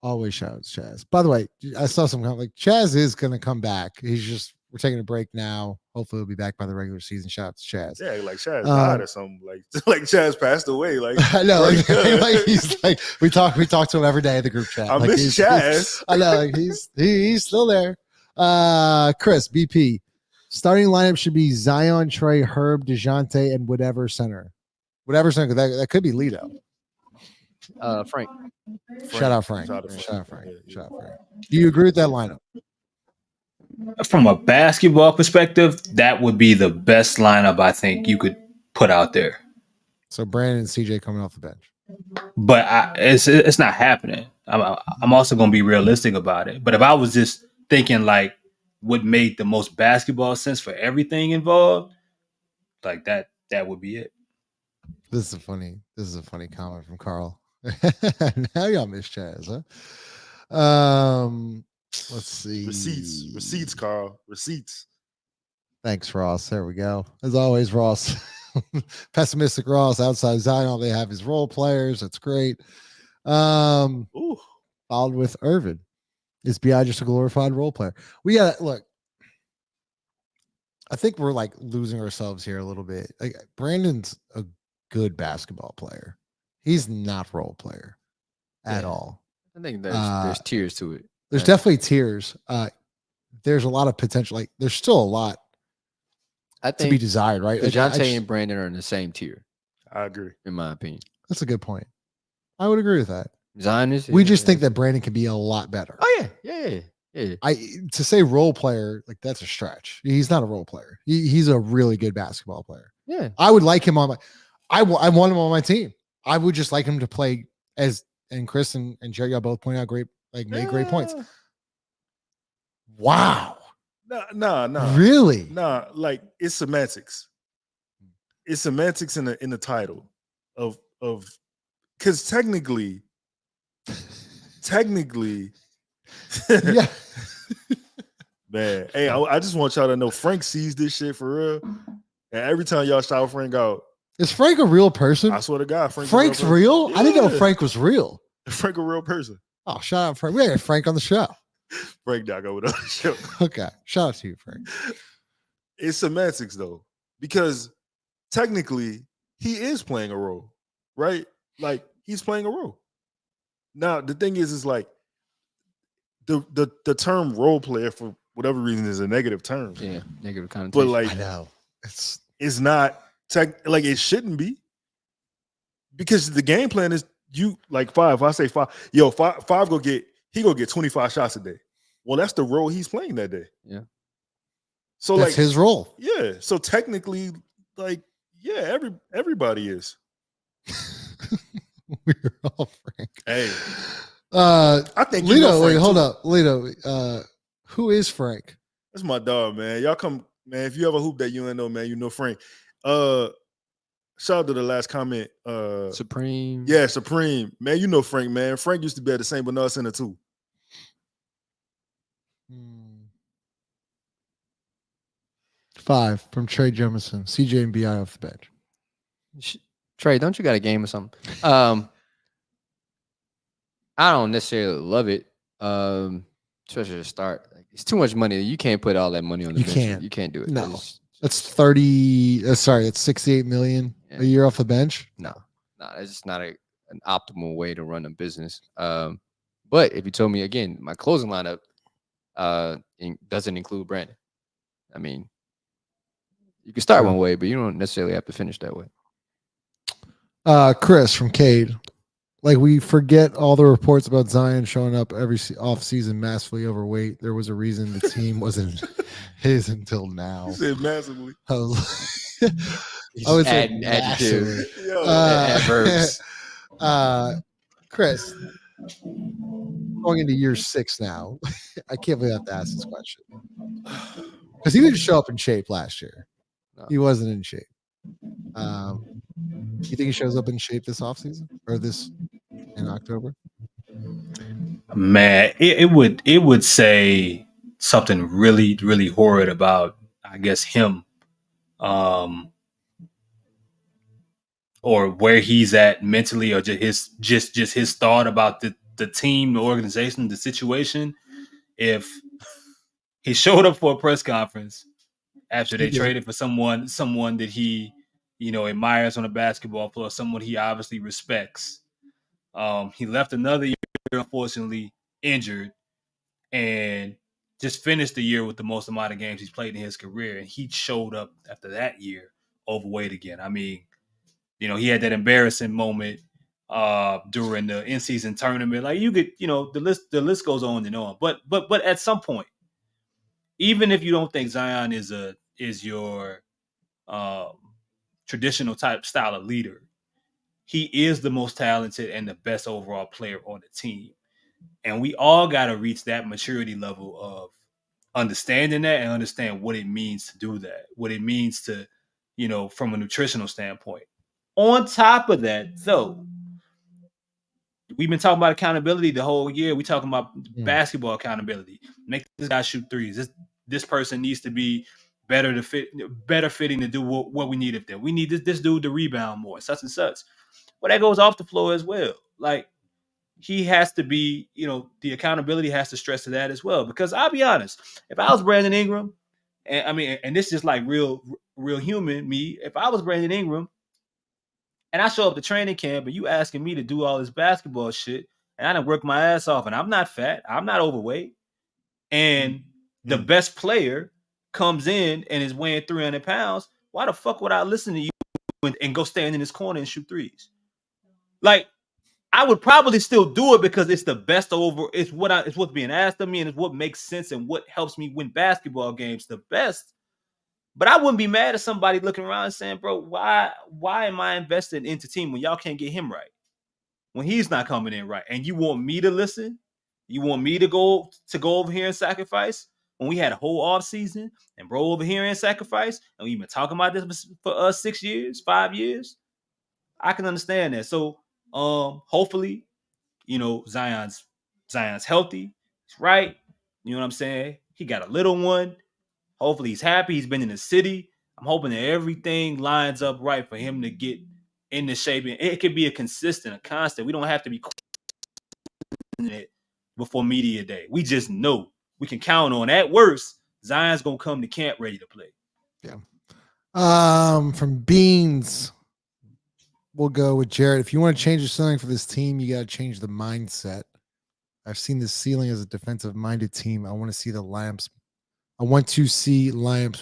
Always shout out Chaz. By the way, I saw some comment like Chaz is going to come back. We're taking a break now. Hopefully, he'll be back by the regular season. Shout out to Chaz. Yeah, like Chaz died or something. Like Chaz passed away. Like I know. Like he's like we talk to him every day in the group chat. I miss Chaz. I know. Like he's still there. Chris BP. Starting lineup should be Zion, Trey, Herb, DeJounte, and whatever center. Whatever center. That could be Lito. Frank. Shout out Frank. Shout out Frank. Do you agree with that lineup? From a basketball perspective, that would be the best lineup I think you could put out there. So Brandon and CJ coming off the bench. But it's not happening. I'm also going to be realistic about it. But if I was just thinking like what made the most basketball sense for everything involved, like that would be it. This is a funny comment from Carl. Now y'all miss Chaz, huh? Let's see. Receipts, Carl. Receipts. Thanks, Ross. There we go. As always, Ross. Pessimistic Ross. Outside Zion, all they have is role players. That's great. Followed with Irvin. Is BI just a glorified role player? We gotta look. I think we're like losing ourselves here a little bit. Like Brandon's a good basketball player. He's not role player at all. I think there's tiers to it. There's definitely tiers. There's a lot of potential. Like there's still a lot to be desired, right? DeJounte and Brandon are in the same tier. I agree. In my opinion. That's a good point. I would agree with that. Zion is. We just think that Brandon could be a lot better. Oh yeah. Yeah. To say role player, like that's a stretch. He's not a role player. He's a really good basketball player. Yeah. I would like him on my. I want him on my team. I would just like him to play and Chris and Jerry y'all both point out made great points. Wow. No. Really? Nah, like it's semantics. It's semantics in the title of because technically, Yeah. man. Hey, I just want y'all to know Frank sees this shit for real. And every time y'all shout Frank out, is Frank a real person? I swear to God, Frank's real? Yeah. I didn't know Frank was real. Frank a real person. Oh, shout out Frank. We had Frank on the show. Frank Doc over the show. Okay. Shout out to you, Frank. It's semantics though, because technically he is playing a role, right? Like he's playing a role. Now the thing is like the term role player for whatever reason is a negative term. Yeah, negative connotation. But like I know it's not like it shouldn't be, because the game plan is you like five. I say five. Yo, five go get 25 shots a day. Well, that's the role he's playing that day. Yeah. So that's like his role. Yeah. So technically, like, yeah, everybody is. We're all Frank. Hey. I think Lito, wait, hold up. Lito, who is Frank? That's my dog, man. Y'all come, man. If you ever hoop that UNO, man, you know Frank. Shout out to the last comment. Supreme. Yeah, Supreme. Man, you know Frank, man. Frank used to be at the St. Bernard Center too. 5 from Trey Jemison. CJ and BI off the bench. Trey, don't you got a game or something? I don't necessarily love it. Especially to start. Like, it's too much money. You can't put all that money on the bench. You can't do it. No. That's 30. It's 68 million a year off the bench. No, it's just not an optimal way to run a business. But if you told me again, my closing lineup doesn't include Brandon. I mean, you can start one way, but you don't necessarily have to finish that way. Chris from Cade. Like, we forget all the reports about Zion showing up every offseason massively overweight. There was a reason the team wasn't his until now. You said massively. I would say massively. Adverbs. Chris, going into year 6 now, I can't believe I have to ask this question. Because he didn't show up in shape last year. No. He wasn't in shape. You think he shows up in shape this offseason or this in October? Man, it would say something really, really horrid about, I guess, him, or where he's at mentally, or just his thought about the team, the organization, the situation. If he showed up for a press conference after they traded for someone that he, admires on a basketball floor, someone he obviously respects. He left another year, unfortunately, injured, and just finished the year with the most amount of games he's played in his career. And he showed up after that year overweight again. I mean, he had that embarrassing moment during the in-season tournament. Like, you could, the list goes on and on. But at some point, even if you don't think Zion is your traditional type style of leader, he is the most talented and the best overall player on the team. And we all got to reach that maturity level of understanding that and understand what it means to do that, what it means to, from a nutritional standpoint. On top of that, though, we've been talking about accountability the whole year. We're talking about basketball accountability. Make this guy shoot threes. This person needs to be better fitting to do what we need of them. We need this dude to rebound more, such and such. Well, that goes off the floor as well. Like, he has to be, the accountability has to stress to that as well. Because I'll be honest, if I was Brandon Ingram, and this is just like real human me, if I was Brandon Ingram and I show up to training camp and you asking me to do all this basketball shit, and I done work my ass off, and I'm not fat, I'm not overweight, and the best player comes in and is weighing 300 pounds, why the fuck would I listen to you and go stand in this corner and shoot threes? Like, I would probably still do it because it's the best over. It's what's being asked of me, and it's what makes sense and what helps me win basketball games the best. But I wouldn't be mad at somebody looking around and saying, "Bro, why am I investing into team when y'all can't get him right? When he's not coming in right, and you want me to listen? You want me to go over here and sacrifice when we had a whole off season and bro over here and sacrifice, and we've been talking about this for 6 years, 5 years. I can understand that. So, hopefully, Zion's healthy. He's right. You know what I'm saying? He got a little one. Hopefully, he's happy. He's been in the city. I'm hoping that everything lines up right for him to get in the shape. And it could be a constant. We don't have to be it before media day. We just know we can count on. At worst, Zion's gonna come to camp ready to play. Yeah. From Beans, we'll go with Jared. If you want to change the ceiling for this team, you got to change the mindset. I've seen the ceiling as a defensive-minded team. I want to see lamps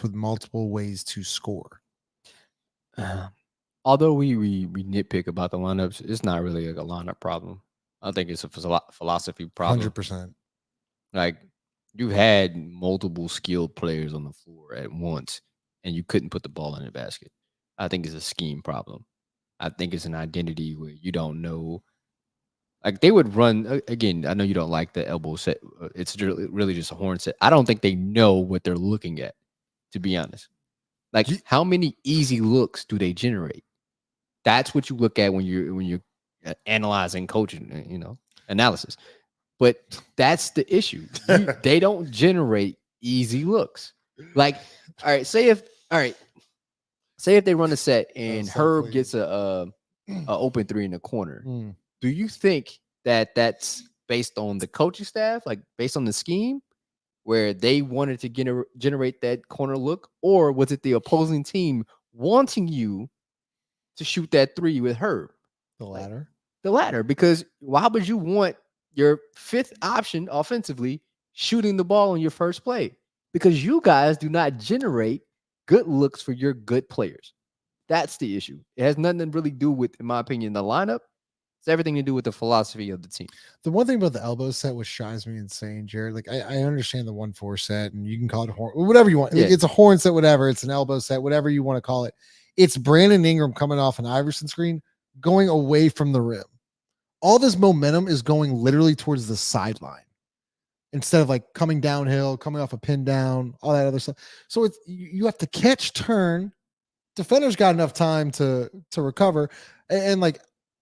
with multiple ways to score. Although we nitpick about the lineups, it's not really like a lineup problem. I think it's a philosophy problem. 100%. Like, you had multiple skilled players on the floor at once, and you couldn't put the ball in the basket. I think it's a scheme problem. I think it's an identity where you don't know. Like, they would run, again, I know you don't like the elbow set. It's really just a horn set. I don't think they know what they're looking at, to be honest. Like, how many easy looks do they generate? That's what you look at when you're analyzing coaching, analysis. But that's the issue. They don't generate easy looks. Like, say if they run a set and Herb gets a open three in the corner. Do you think that that's based on the coaching staff, like based on the scheme, where they wanted to generate that corner look, or was it the opposing team wanting you to shoot that three with Herb? The latter. The latter, because why would you want your fifth option offensively shooting the ball on your first play? Because you guys do not generate good looks for your good players. That's the issue. It has nothing to really do with, in my opinion, the lineup. It's everything to do with the philosophy of the team. The one thing about the elbow set, which drives me insane, Jared, like I understand the 1-4 set, and you can call it horn, whatever you want. Yeah. It's a horn set, whatever. It's an elbow set, whatever you want to call it. It's Brandon Ingram coming off an Iverson screen, going away from the rim. All this momentum is going literally towards the sideline instead of like coming downhill, coming off a pin down, all that other stuff. So it's you have to catch, turn. Defender's got enough time to recover, and like,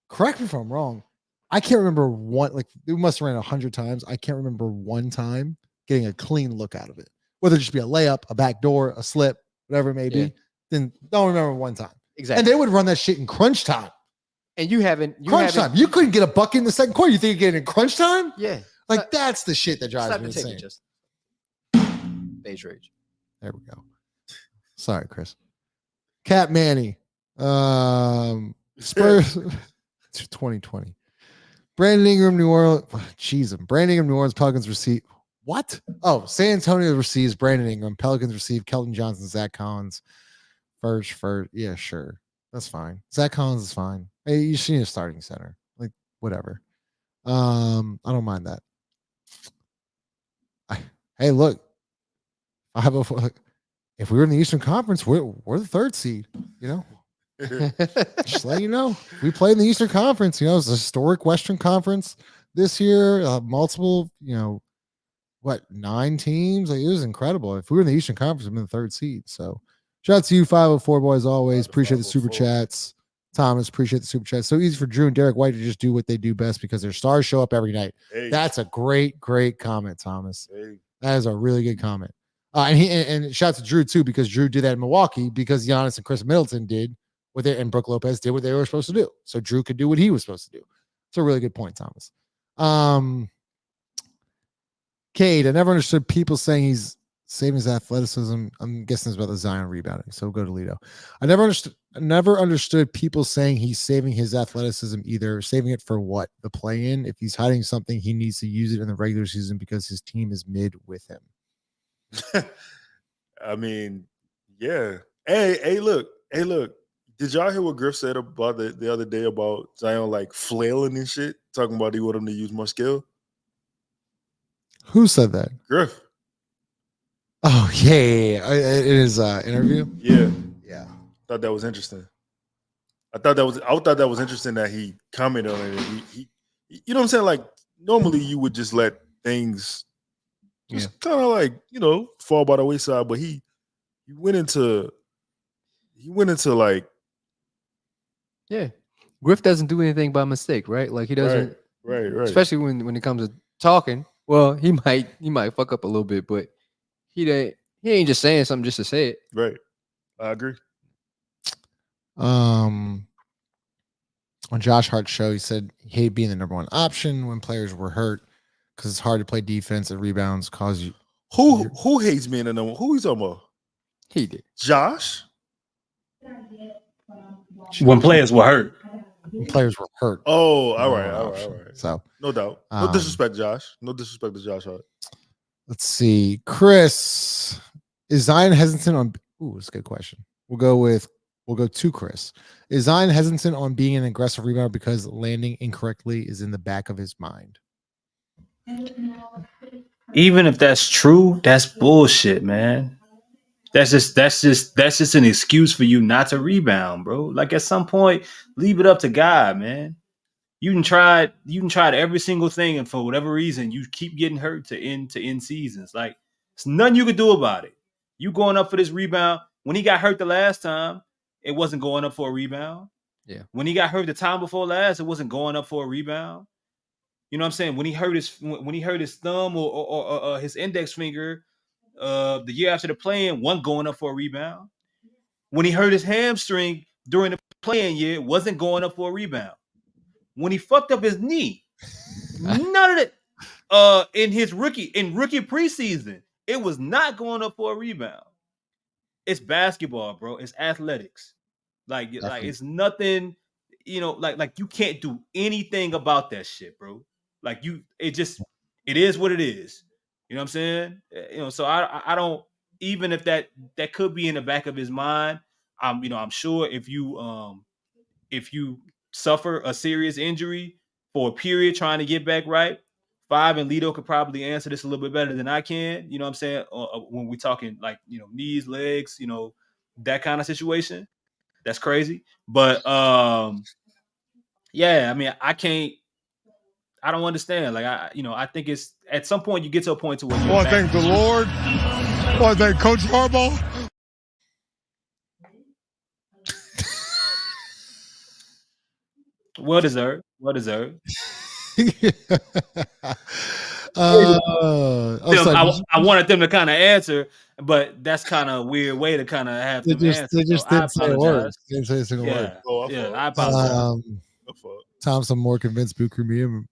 correct me if I'm wrong. I can't remember one, like, it must have ran 100 times. I can't remember one time getting a clean look out of it, whether it just be a layup, a back door, a slip, whatever it may be. Then don't remember one time. Exactly. And they would run that shit in crunch time. And you haven't. Time. You couldn't get a bucket in the second quarter. You think you're getting in crunch time? Yeah. Like, that's the shit that drives me insane. Just beige rage. There we go. Sorry, Chris. Cat Manny. Spurs 2020. Brandon Ingram, New Orleans. Brandon Ingram, New Orleans Pelicans receive what? Oh, San Antonio receives Brandon Ingram. Pelicans receive Kelton Johnson, Zach Collins. First. Yeah, sure. That's fine. Zach Collins is fine. Hey, you should need a starting center. Like, whatever. I don't mind that. Hey, look. If we were in the Eastern Conference, we're the third seed, Just let you know. We play in the Eastern Conference, it's a historic Western Conference this year. Multiple, 9 teams? Like, it was incredible. If we were in the Eastern Conference, we'd been the third seed. So shout out to you, 504 boys, always. Appreciate the super chats. Thomas, appreciate the super chat. So easy for Drew and Derek White to just do what they do best because their stars show up every night. Hey. That's a great comment, Thomas. Hey. That is a really good comment. And shout out to Drew too, because Drew did that in Milwaukee because Giannis and Chris Middleton did what they, and Brook Lopez did what they were supposed to do. So Drew could do what he was supposed to do. It's a really good point, Thomas. Cade, I never understood people saying he's saving his athleticism. I'm guessing it's about the Zion rebounding. So go to Lido. I never understood people saying he's saving his athleticism either. Saving it for what? The play-in? If he's hiding something, he needs to use it in the regular season because his team is mid with him. I mean, yeah. Hey, look. Did y'all hear what Griff said about the other day about Zion like flailing and shit, talking about he want him to use more skill? Who said that? Griff. Oh yeah. In his interview. Yeah. Thought that was interesting. I thought that was interesting that he commented on it. And he you know what I'm saying? Like normally you would just let things just kind of like, fall by the wayside, but he went into like, yeah. Griff doesn't do anything by mistake, right? Like he doesn't, right. especially when it comes to talking. Well, he might fuck up a little bit, but he ain't just saying something just to say it. Right. I agree. On Josh Hart's show, he said he hated being the number one option when players were hurt because it's hard to play defense and rebounds cause you. Who hates being the number one? Who he's talking about? He did. Josh? When players were hurt. When players were hurt. Oh, all right. So no doubt. No disrespect, Josh. No disrespect to Josh Hart. Let's see. Chris, is Zion hesitant on that's a good question. We'll go to Chris. Is Zion hesitant on being an aggressive rebounder because landing incorrectly is in the back of his mind? Even if that's true, that's bullshit, man. That's just an excuse for you not to rebound, bro. Like at some point, leave it up to God, man. You can try every single thing, and for whatever reason, you keep getting hurt to end seasons. Like there's nothing you can do about it. You going up for this rebound. When he got hurt the last time, it wasn't going up for a rebound. Yeah. When he got hurt the time before last, it wasn't going up for a rebound. You know what I'm saying? When he hurt his thumb or his index finger, the year after the play-in, wasn't going up for a rebound. When he hurt his hamstring during the play-in year, it wasn't going up for a rebound. When he fucked up his knee, none of it. In rookie preseason, it was not going up for a rebound. It's basketball, bro. It's athletics. Like it's nothing, like you can't do anything about that shit, bro. Like it is what it is. You know what I'm saying? So I don't, even if that could be in the back of his mind, I'm sure if you suffer a serious injury for a period trying to get back right, Five and Lito could probably answer this a little bit better than I can. You know what I'm saying? When we're talking like, knees, legs, that kind of situation. That's crazy. But yeah, I mean, I don't understand. Like I think it's at some point you get to a point to where I want to thank the Lord. I want to thank Coach Harbaugh. Well deserved. I wanted them to kind of answer, but that's kind of a weird way to kind of have them answer. They just didn't say a word. They didn't say a single word. I apologize. Thompson more convinced Buku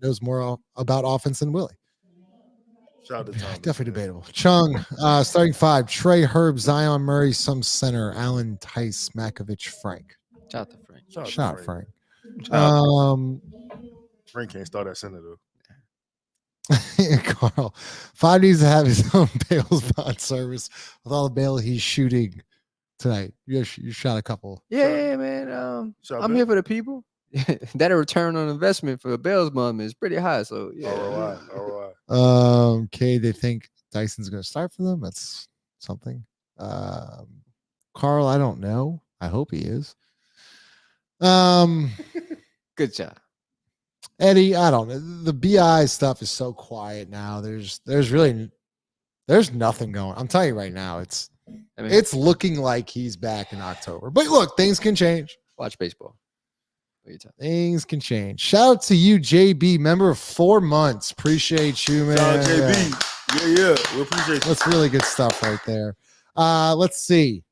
knows more about offense than Willie. Shout out to Thompson. Definitely debatable. Chung, starting five: Trey, Herb, Zion, Murray, some center, Allen, Tice, Makovich, Frank. Shout out to Frank. Shout out Frank. Frank can't start at center though. Carl, Five needs to have his own bails bond service with all the bail he's shooting tonight. You shot a couple. Yeah, man. I'm here for the people. That return on investment for a bails bond is pretty high. So yeah. ROI. Okay, they think Dyson's going to start for them. That's something. Carl, I don't know. I hope he is. Good job. Eddie, I don't know. The BI stuff is so quiet now. There's nothing going. I'm telling you right now, it's looking like he's back in October. But look, things can change. Watch baseball. Things can change. Shout out to you, JB, member of 4 months. Appreciate you, man. Shout out JB. Yeah. We appreciate you. That's really good stuff right there. Let's see.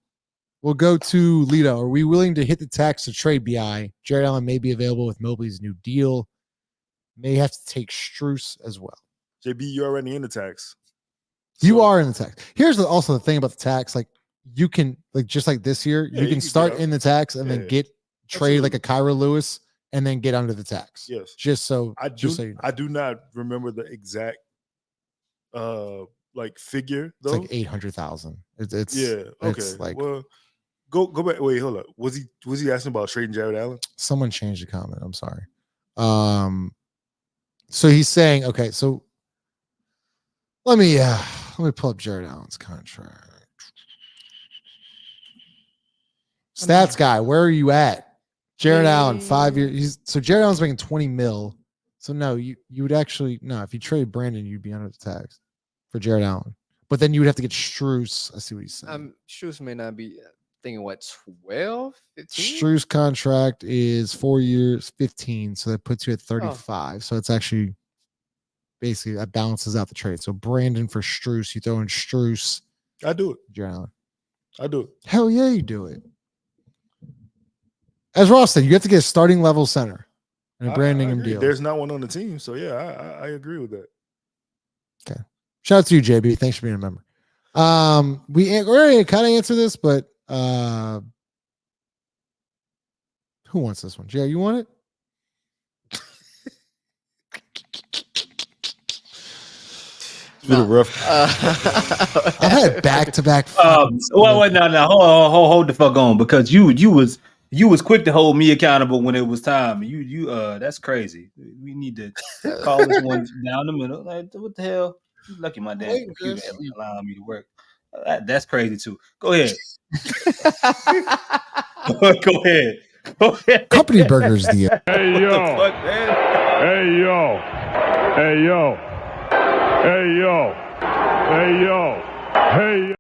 We'll go to Lito. Are we willing to hit the tax to trade BI? Jared Allen may be available with Mobley's new deal. May have to take Strus as well. JB, you're already in the tax. You are in the tax. Here's also the thing about the tax. Like you can, like just like this year, you can start in the tax and then get trade like a Kyra Lewis and then get under the tax. Yes. Just so I do not remember the exact like figure though. It's like 800,000. It's okay. like, well, Go back. Wait, hold up. Was he asking about trading Jared Allen? Someone changed the comment. I'm sorry. So he's saying, okay, so let me pull up Jared Allen's contract. Stats guy, where are you at? Jared Allen, 5 years. So Jared Allen's making 20 mil. So no, you would actually if you trade Brandon, you'd be under the tax for Jared Allen. But then you would have to get Strus. I see what he's saying. Strus may not be thinking what 12, 15? Strus contract is 4 years, 15. So that puts you at 35. So it's actually basically that balances out the trade. So Brandon for Strus, you throw in Strus. I do it. Jared Allen. I do it. Hell yeah, you do it. As Ross said, you have to get a starting level center and a Brandon Ingram deal. There's not one on the team, so yeah, I agree with that. Okay, shout out to you, JB. Thanks for being a member. We already kind of answered this, but who wants this one? Jay, you want it? It's been rough. I've had back-to-back. Well, no, hold the fuck on, because you was quick to hold me accountable when it was time. You that's crazy. We need to call this one down the middle. Like, what the hell? You lucky my damn computer allowing me to work. That's crazy too. Go ahead. Go ahead. Company Burgers deal. Hey yo. Fuck, man? Hey yo. Hey yo. Hey yo. Hey yo. Hey yo.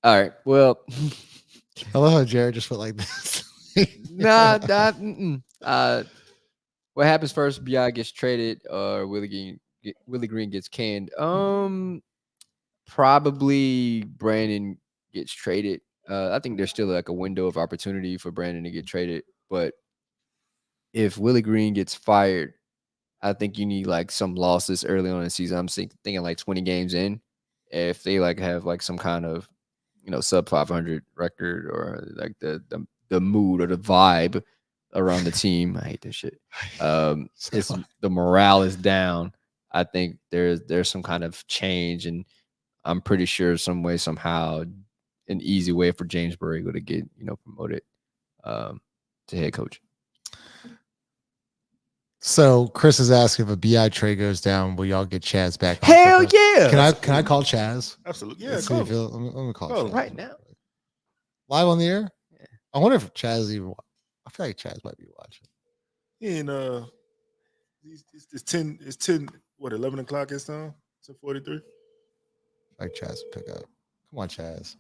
All right. Well, I love how Jared just went like this. What happens first? BI gets traded, or Willie Green gets canned. Probably Brandon gets traded. I think there's still like a window of opportunity for Brandon to get traded, but if Willie Green gets fired, I think you need like some losses early on in the season. I'm thinking like 20 games in. If they like have like some kind of sub 500 record, or like the mood or the vibe around the team. I hate this shit. It's the morale is down. I think there's some kind of change, and I'm pretty sure some way, somehow, an easy way for James Borrego to get promoted to head coach. So Chris is asking, if a BI trade goes down, will y'all get Chaz back? Hell yeah! Can I call Chaz? Absolutely. Yeah, Let's see if I'm gonna call Chaz right now. Live on the air. Yeah. I wonder if Chaz even. I feel like Chaz might be watching. And it's 10. What, 11 o'clock his time? 10:43. Like Chaz will pick up. Come on, Chaz.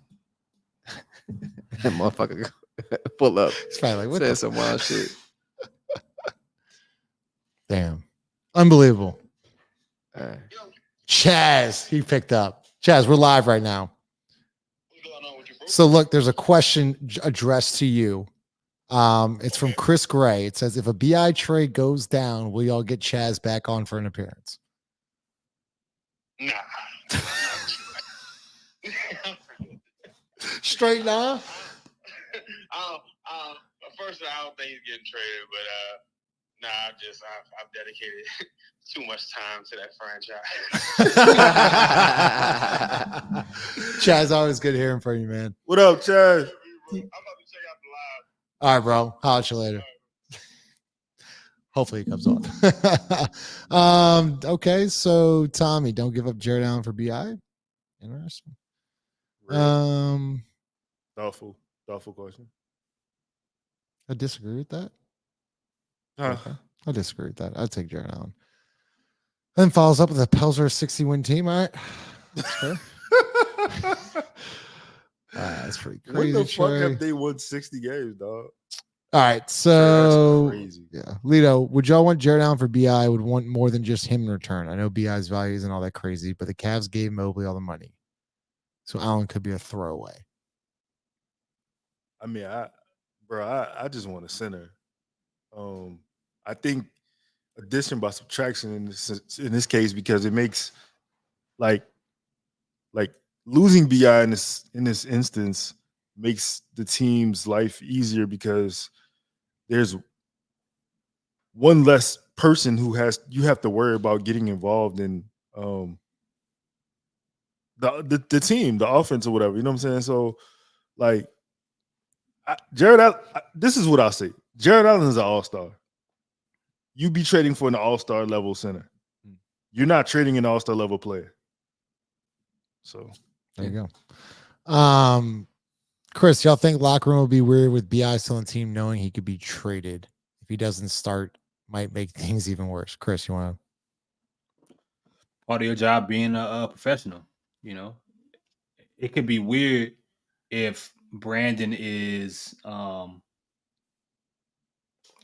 That motherfucker pull up. It's probably like, what said some wild shit. Damn. Unbelievable. Chaz, he picked up. Chaz, we're live right now. What's going on with you, bro? So look, there's a question addressed to you. It's from Chris Gray. It says, if a BI trade goes down, will y'all get Chaz back on for an appearance? Nah. Straight now? First, I don't think he's getting traded, but I've dedicated too much time to that franchise. Chaz, always good hearing from you, man. What up, Chaz? I'm about to check out the live. All right, bro. I'll at you later. Hopefully he comes on. Okay, so Tommy, don't give up Jared Allen for BI. Interesting. Thoughtful question. I disagree with that. Okay. I disagree with that. I'd take Jared Allen. Then follows up with a Pelzer 60-win team. All right. That's fair. That's pretty crazy. When the fuck have they won 60 games, dog? All right. So, that's crazy. Yeah. Lito, would y'all want Jared Allen for BI? I would want more than just him in return. I know BI's value isn't all that crazy, but the Cavs gave Mobley all the money. So Allen could be a throwaway. I mean, I just want a center. I think addition by subtraction in this case, because it makes like losing BI in this instance makes the team's life easier, because there's one less person you have to worry about getting involved in the team, the offense or whatever. You know what I'm saying? So, like, this is what I'll say. Jared Allen is an all-star. You be trading for an all-star level center. You're not trading an all-star level player. So there you go. Chris, y'all think locker room will be weird with BI still on the team knowing he could be traded? If he doesn't start, might make things even worse. Chris, you want to? Part of your job being a professional, you know? It could be weird if Brandon is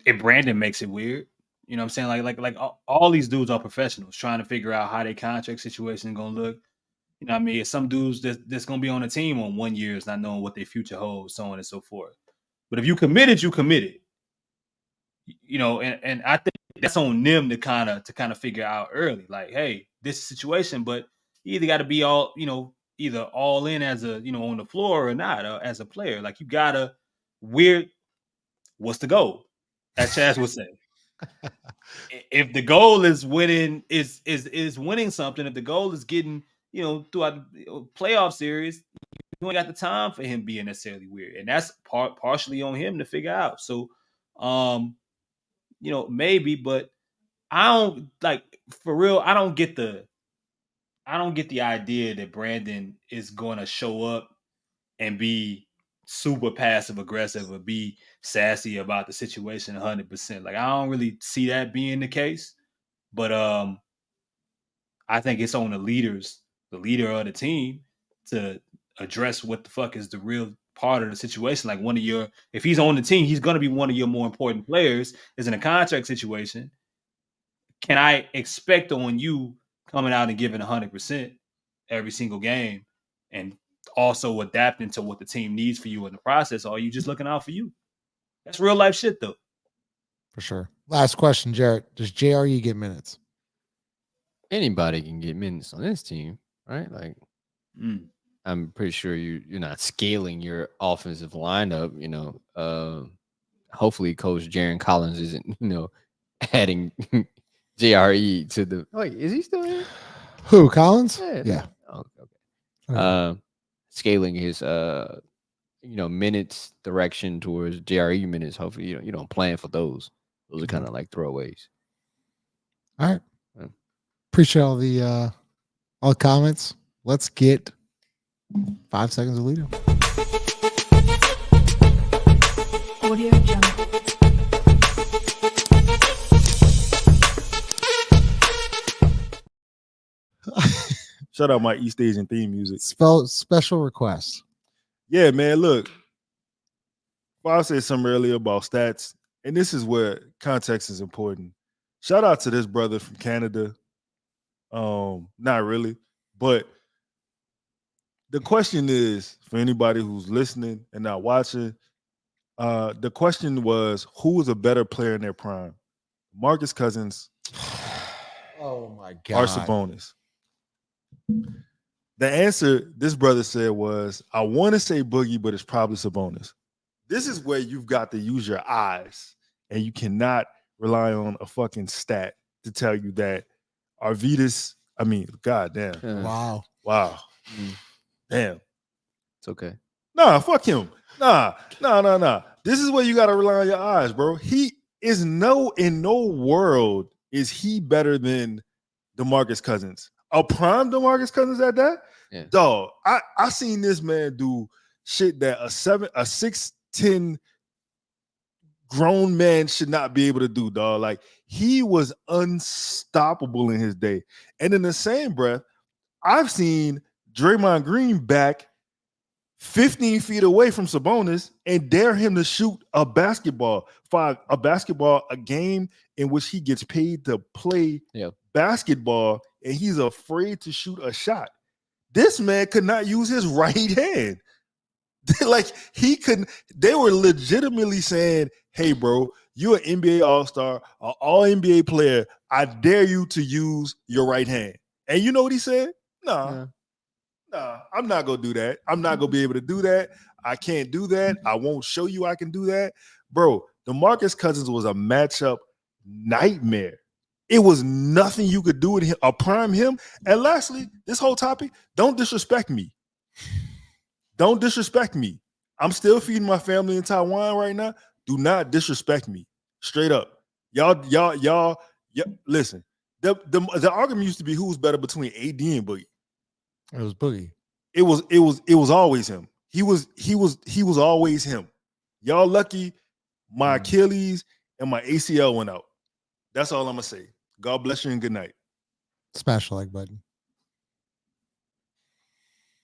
if Brandon makes it weird. You know what I'm saying? Like all these dudes are professionals trying to figure out how their contract situation is gonna look. You know what I mean? Some dudes that's gonna be on the team on 1 year is not knowing what their future holds, so on and so forth. But if you committed, you committed. You know, and I think that's on them to kind of figure out early, like, hey, this is a situation, but you either got to be all, you know, either all in as a, you know, on the floor or not as a player. Like, you gotta what's the goal? As Chaz would say. If the goal is winning, is winning something, if the goal is getting, you know, throughout the playoff series, you ain't got the time for him being necessarily weird. And that's partially on him to figure out. So, you know, maybe, but I don't, like, for real, I don't get the idea that Brandon is going to show up and be super passive aggressive or be sassy about the situation 100%. Like, I don't really see that being the case. But I think it's on the leader of the team, to address what the fuck is the real part of the situation. Like, if he's on the team, he's going to be one of your more important players. Is in a contract situation. Can I expect on you coming out and giving 100% every single game and also adapting to what the team needs for you in the process? Or are you just looking out for you? That's real life shit, though. For sure. Last question, Jared. Does JRE get minutes? Anybody can get minutes on this team, right? Like, I'm pretty sure you're not scaling your offensive lineup. You know, hopefully, Coach Jaron Collins isn't, you know, adding JRE to the. Wait, is he still here? Who, Collins? Yeah. Oh, okay. Scaling his you know, minutes direction towards JRE minutes. Hopefully, you don't plan for those. Those are kind of like throwaways. All right. Appreciate all the comments. Let's get 5 seconds of Lido. Audio Jungle. Shout out my East Asian theme music. Special request. Yeah, man. Look, I said something earlier about stats, and this is where context is important. Shout out to this brother from Canada. Not really, but the question is, for anybody who's listening and not watching, the question was, who is a better player in their prime? Marcus Cousins. Oh my God. Or Sabonis. The answer this brother said was, I want to say Boogie, but it's probably Sabonis. This is where you've got to use your eyes, and you cannot rely on a fucking stat to tell you that Arvydas, I mean, goddamn. Wow. Damn. It's okay. Nah, fuck him. Nah. This is where you got to rely on your eyes, bro. He is in no world is he better than DeMarcus Cousins. A prime DeMarcus Cousins at that? Yeah. Dog, I seen this man do shit that a 6'10" grown man should not be able to do, dog. Like, he was unstoppable in his day. And in the same breath, I've seen Draymond Green back 15 feet away from Sabonis and dare him to shoot a basketball, a game in which he gets paid to play basketball, and he's afraid to shoot a shot. This man could not use his right hand. Like, he couldn't. They were legitimately saying, hey, bro, you're an NBA All-Star, an All-NBA player. I dare you to use your right hand. And you know what he said? Nah, I'm not going to do that. I'm not going to be able to do that. I can't do that. I won't show you I can do that. Bro, DeMarcus Cousins was a matchup nightmare. It was nothing you could do with him or prime him. And lastly, this whole topic, don't disrespect me. Don't disrespect me. I'm still feeding my family in Taiwan right now. Do not disrespect me. Straight up. Y'all, listen. The argument used to be who's better between AD and Boogie. It was Boogie. It was always him. He was always him. Y'all lucky my Achilles and my ACL went out. That's all I'm gonna say. God bless you and good night. Smash the like button.